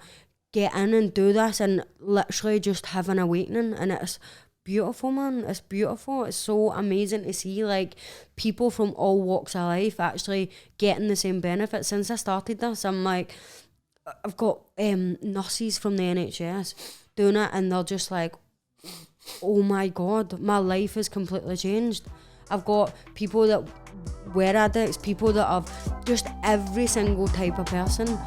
get in and do this and literally just have an awakening, and it's beautiful, man. It's beautiful. It's so amazing to see like people from all walks of life actually getting the same benefits. Since I started this, I'm like, I've got nurses from the NHS doing it, and they're just like, oh my God, my life has completely changed. I've got people that were addicts, people that have just every single type of person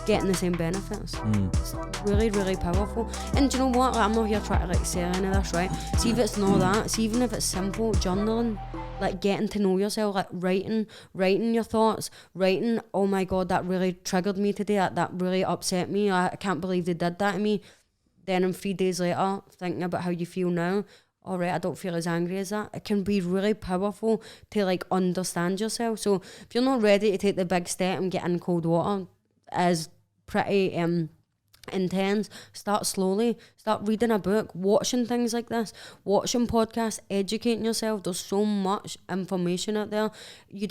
getting the same benefits. It's really, really powerful. And do you know what? Like, I'm not here trying to like sell any of this, right? See if it's not that. See, even if it's simple, journaling, like getting to know yourself, like writing your thoughts, writing, oh my God, that really triggered me today. That really upset me. I can't believe they did that to me. Then 3 days later, thinking about how you feel now, all right, I don't feel as angry as that. It can be really powerful to like understand yourself. So if you're not ready to take the big step and get in cold water, as pretty intense, start slowly. Start reading a book, watching things like this, watching podcasts, educating yourself. There's so much information out there. We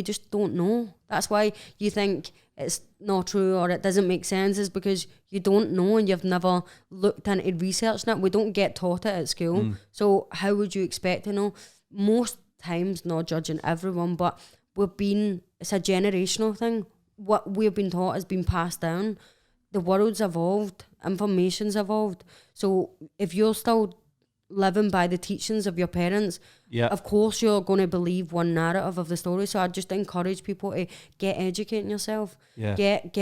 just don't know. That's why you think it's not true or it doesn't make sense, is because you don't know and you've never looked into researching it. We don't get taught it at school. So how would you expect to know? Most times, not judging everyone, but it's a generational thing. What we've been taught has been passed down. The world's evolved, information's evolved. So if you're still living by the teachings of your parents, of course you're going to believe one narrative of the story. So I just encourage people to get educating yourself. Get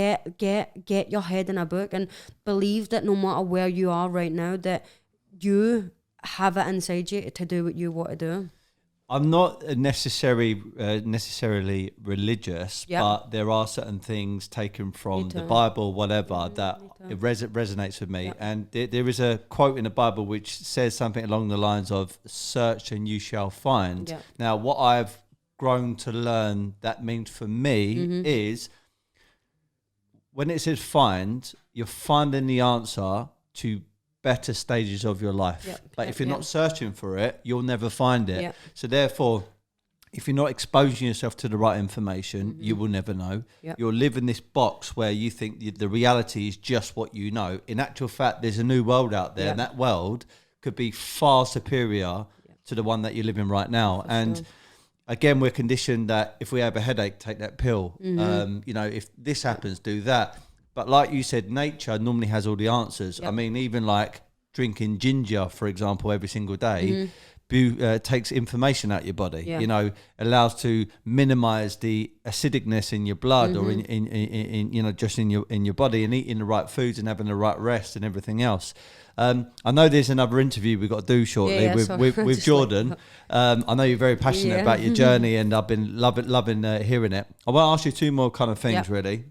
your head in a book and believe that no matter where you are right now, that you have it inside you to do what you want to do. I'm not necessarily religious, but there are certain things taken from the Bible, whatever, that it resonates with me. And there is a quote in the Bible which says something along the lines of, search and you shall find. Now, what I've grown to learn that means for me is, when it says find, you're finding the answer to better stages of your life. But if you're not searching for it, you'll never find it. So therefore, if you're not exposing yourself to the right information, you will never know. You'll live in this box where you think the reality is just what you know. In actual fact, there's a new world out there, and that world could be far superior to the one that you're living right now. Again, we're conditioned that if we have a headache, take that pill. If this happens, do that. But like you said, nature normally has all the answers. I mean, even like drinking ginger, for example, every single day, takes information out your body. Allows to minimize the acidicness in your blood or in just in your body, and eating the right foods and having the right rest and everything else. I know there's another interview we've got to do shortly with Jordan. I know you're very passionate about your journey, and I've been loving hearing it. I want to ask you two more kind of things, really.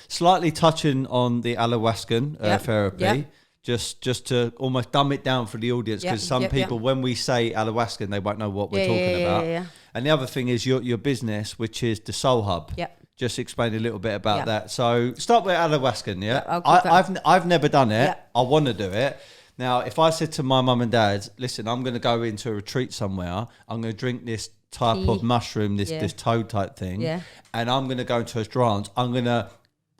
Slightly touching on the ayahuasca therapy, just to almost dumb it down for the audience, because some people, when we say ayahuasca, they won't know what we're talking about. And the other thing is your business, which is the Soul Hub. Just explain a little bit about that. So start with ayahuasca. I've never done it. I want to do it. Now, if I said to my mum and dad, listen, I'm going to go into a retreat somewhere, I'm going to drink this type of mushroom, this toad type thing, and I'm going to go into a trance, I'm going to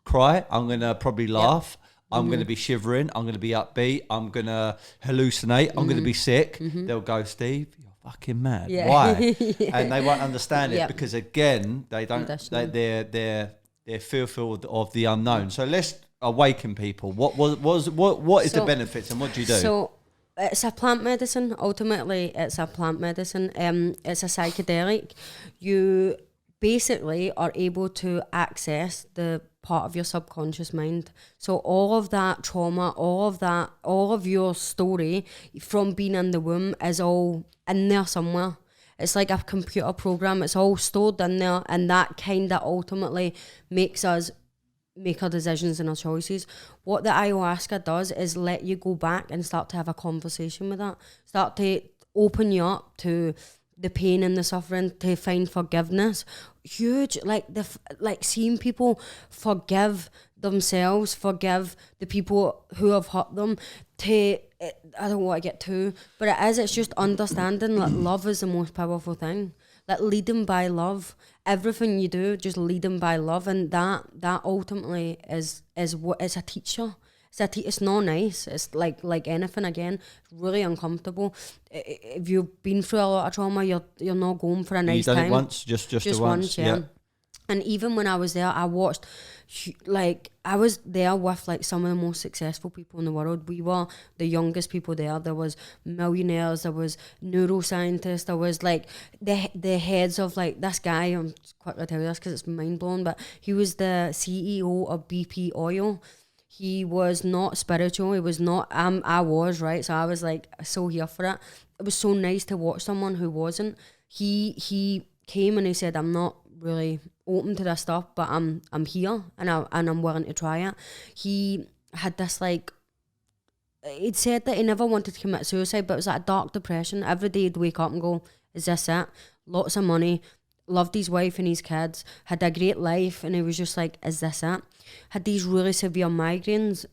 cry, I'm going to probably laugh, I'm going to be shivering, I'm going to be upbeat, I'm going to hallucinate, I'm going to be sick. They'll go, Steve, you're fucking mad. Why? And they won't understand it because, again, they don't. They're fearful of the unknown. So let's awaken people. What is the benefits, and what do you do? So it's a plant medicine. Ultimately, it's a plant medicine. It's a psychedelic. You basically are able to access the part of your subconscious mind. So all of that trauma, all of your story from being in the womb is all in there somewhere. It's like a computer program. It's all stored in there, and that kind of ultimately makes us make our decisions and our choices. What the ayahuasca does is let you go back and start to have a conversation with that. Start to open you up to the pain and the suffering, to find forgiveness. Huge, like seeing people forgive themselves, forgive the people who have hurt them. I don't want to get too, but it's just understanding that love is the most powerful thing. like leading by love. Everything you do, just leading by love, and that ultimately is what is a teacher. It's not nice. It's like anything again, really uncomfortable. If you've been through a lot of trauma, you're not going for a nice time. You done it once, just once, yeah. And even when I was there, I watched, like, I was there with like some of the most successful people in the world. We were the youngest people there. There was millionaires, there was neuroscientists, there was like the heads of like this guy. I'm just quickly tell you this because it's mind blowing, but he was the CEO of BP Oil. He was not spiritual. He was not. I was, right. So I was like so here for it. It was so nice to watch someone who wasn't. He came and he said, "I'm not really open to this stuff, but I'm here and I'm willing to try it." He had this like, he'd said that he never wanted to commit suicide, but it was like a dark depression. Every day he'd wake up and go, "Is this it?" Lots of money, loved his wife and his kids, had a great life, and he was just like, "Is this it?" Had these really severe migraines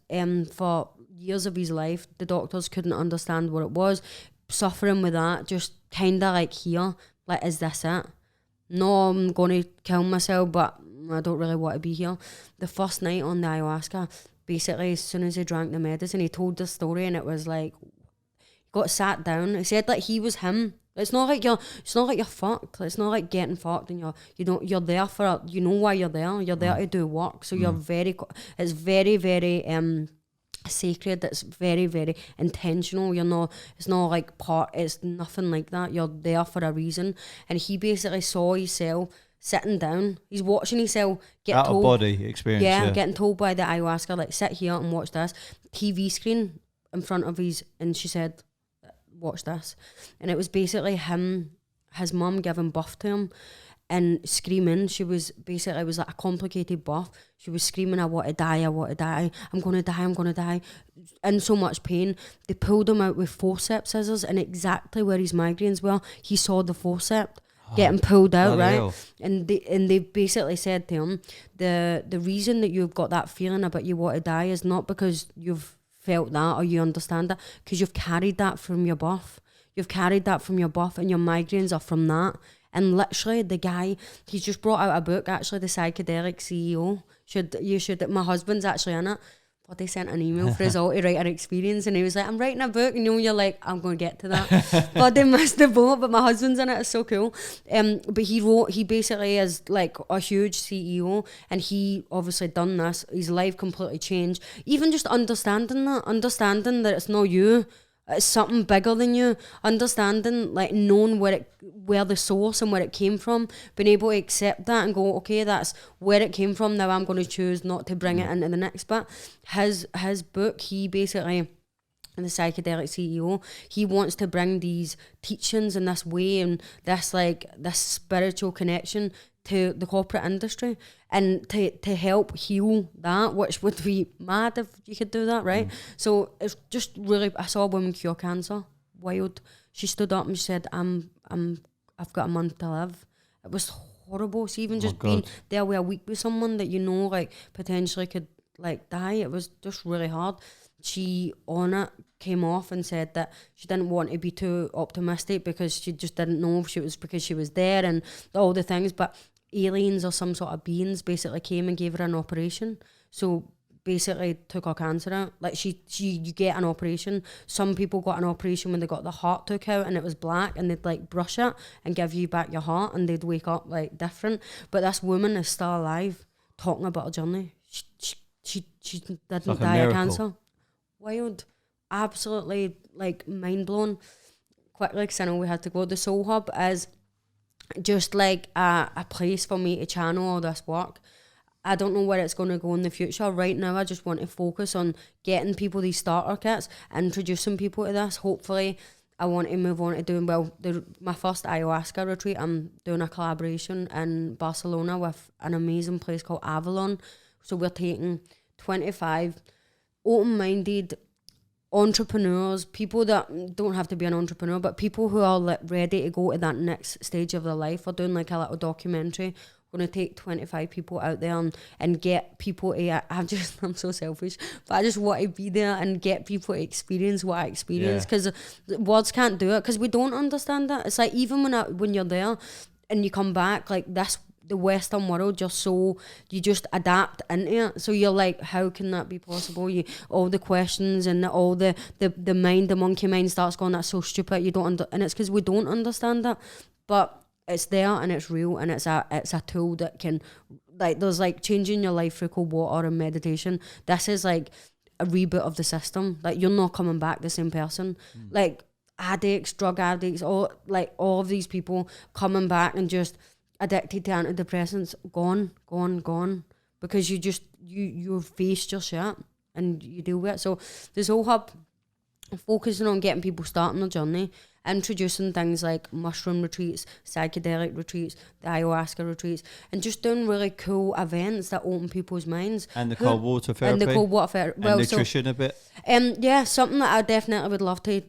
for years of his life. The doctors couldn't understand what it was. Suffering with that, just kind of like here, like, "Is this it? No, I'm going to kill myself, but I don't really want to be here." The first night on the ayahuasca, basically, as soon as he drank the medicine, he told the story, and it was like, he got sat down. He said like he was him. It's not like you're fucked. It's not like getting fucked and you're there for, you know why you're there. You're there to do work. So you're it's very, very sacred. It's very, very intentional. It's not like it's nothing like that. You're there for a reason. And he basically saw himself sitting down. He's watching himself get out told, of body experience. Yeah, getting told by the ayahuasca, like, "Sit here and watch this." TV screen in front of and she said, "Watch this." And it was basically his mum giving birth to him and screaming. She was basically, it was like a complicated birth. She was screaming, "I want to die, I want to die, I'm going to die," in so much pain. They pulled him out with forceps scissors, and exactly where his migraines were, he saw the forceps getting pulled out, right? Hell. And they basically said to him, the reason that you've got that feeling about you want to die is not because you've felt that or you understand that, because you've carried that from your birth. You've carried that from your birth, and your migraines are from that. And literally, the guy, he's just brought out a book, actually, The Psychedelic CEO. My husband's actually in it. But they sent an email for us all to write our experience, and he was like, "I'm writing a book," and you're like, "I'm going to get to that." But they missed the boat, but my husband's in it. It's so cool. But he basically is like a huge CEO, and he obviously done this. His life completely changed. Even just understanding that it's not you. It's something bigger than you. Understanding, like, knowing where the source and where it came from, being able to accept that and go, okay, that's where it came from. Now I'm going to choose not to bring it into the next bit. His book, he basically, the Psychedelic CEO, he wants to bring these teachings in this way and this spiritual connection to the corporate industry, and to help heal that, which would be mad if you could do that, right? So it's just really, I saw a woman cure cancer. Wild. She stood up and she said, I've got a month to live. It was horrible. So even just being there with a week with someone that you know, like, potentially could, like, die, it was just really hard. She on it came off and said that she didn't want to be too optimistic because she just didn't know if it was because she was there and all the things, but aliens or some sort of beings basically came and gave her an operation. So basically took her cancer out. Like, you get an operation. Some people got an operation when they got the heart took out and it was black, and they'd like brush it and give you back your heart, and they'd wake up like different. But this woman is still alive, talking about her journey. She didn't die of cancer. Wild. Absolutely, like, mind blown. Quickly, because I know we had to go. The Soul Hub is just like a place for me to channel all this work. I don't know where it's going to go in the future. Right now, I just want to focus on getting people these starter kits, introducing people to this. Hopefully, I want to move on to doing, my first ayahuasca retreat. I'm doing a collaboration in Barcelona with an amazing place called Avalon. So we're taking 25 open-minded entrepreneurs, people that don't have to be an entrepreneur, but people who are ready to go to that next stage of their life. We're doing like a little documentary. We're going to take 25 people out there and get people to, I'm so selfish, but I just want to be there and get people to experience what I experience, because words can't do it, because we don't understand that. It's like, even when you're there, and you come back like this, the Western world, you just adapt into it. So you're like, how can that be possible? All the questions and all the monkey mind starts going, that's so stupid. You don't and it's because we don't understand it, but it's there and it's real, and it's a tool that can, like, there's like changing your life through cold water and meditation. This is like a reboot of the system. Like, you're not coming back the same person. Like addicts, drug addicts, all of these people coming back and just addicted to antidepressants, gone, because you faced your shit and you deal with it. So this whole hub focusing on getting people starting their journey, introducing things like mushroom retreats, psychedelic retreats, the ayahuasca retreats, and just doing really cool events that open people's minds. And the cold water therapy. And the cold water therapy. And nutrition a bit. Yeah, something that I definitely would love to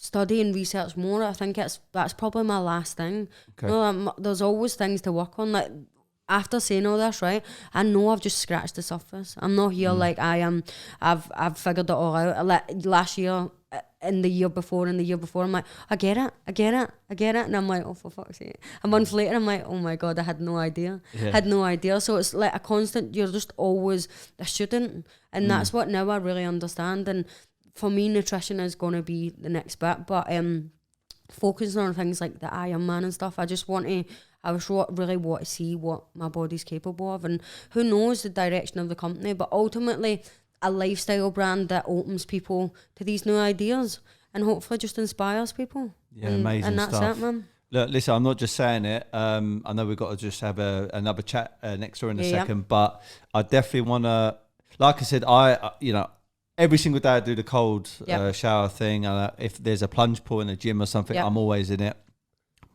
study and research more. I think that's probably my last thing. Okay. You know, there's always things to work on. Like, after saying all this, right, I know I've just scratched the surface. I'm not here like I am. I've figured it all out. Like last year, and the year before, I'm like, I get it, and I'm like, oh, for fuck's sake. A month later, I'm like, oh my god, I had no idea. So it's like a constant. You're just always a student, and that's what now I really understand. And for me, nutrition is going to be the next bit, but focusing on things like the Iron Man and stuff, I really want to see what my body's capable of, and who knows the direction of the company, but ultimately a lifestyle brand that opens people to these new ideas and hopefully just inspires people. Yeah, amazing and that's stuff. it, man. Look, listen, I'm not just saying it. I know we've got to just have another chat next door in a second, but I definitely want to, like I said, every single day I do the cold shower thing. If there's a plunge pool in a gym or something, I'm always in it.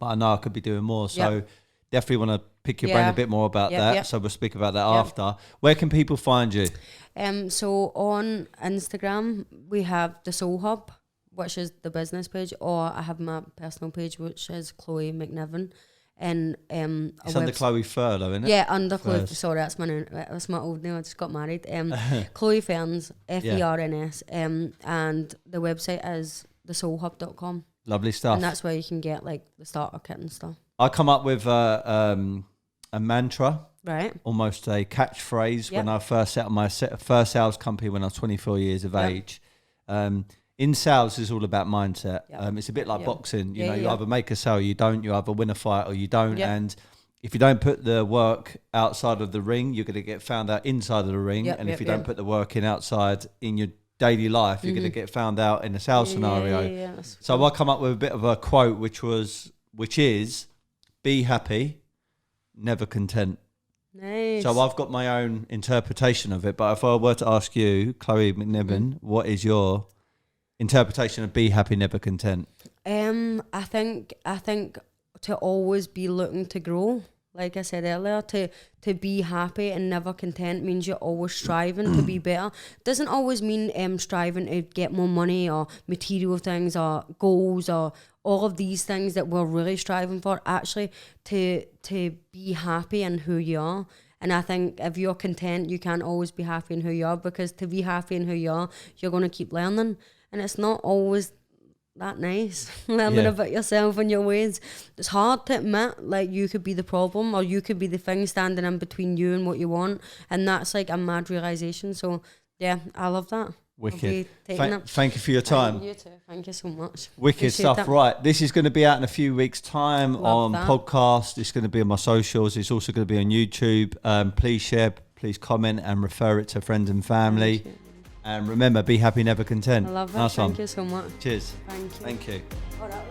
But I know I could be doing more. So definitely want to pick your brain a bit more about that. So we'll speak about that after. Where can people find you? So on Instagram, we have the Soul Hub, which is the business page, or I have my personal page, which is Chloe McNiven. And it's under Chloe Fur, though, isn't it? Yeah, under Chloe. Sorry, that's my name. That's my old name. I just got married. Chloe Ferns, Ferns, and the website is thesoulhub.com. Lovely stuff. And that's where you can get like the starter kit and stuff. I come up with a mantra, right? Almost a catchphrase when I first set up my first sales company when I was 24 years of age. In sales is all about mindset. It's a bit like boxing. You either make a sale, you don't. You either win a fight or you don't. And if you don't put the work outside of the ring, you're going to get found out inside of the ring. And if you don't put the work in outside in your daily life, you're going to get found out in a sales scenario. So I come up with a bit of a quote, which is, be happy, never content. Nice. So I've got my own interpretation of it. But if I were to ask you, Chloe McNiven, what is your interpretation of be happy, never content? I think to always be looking to grow. Like I said earlier, to be happy and never content means you're always striving to be better. Doesn't always mean striving to get more money or material things or goals or all of these things that we're really striving for. Actually, to be happy in who you are. And I think if you're content, you can't always be happy in who you are, because to be happy in who you are, you're going to keep learning. And it's not always that nice, learning about yourself and your ways. It's hard to admit, like, you could be the problem or you could be the thing standing in between you and what you want. And that's like a mad realisation. So, yeah, I love that. Wicked. Thank you for your time. You too. Thank you so much. Wicked Appreciate stuff. That. Right. This is going to be out in a few weeks' time on podcast. It's going to be on my socials. It's also going to be on YouTube. Please share, please comment and refer it to friends and family. And remember, be happy, never content. I love it. Nice Thank one. you so much. Cheers. Thank you. Thank you. Oh,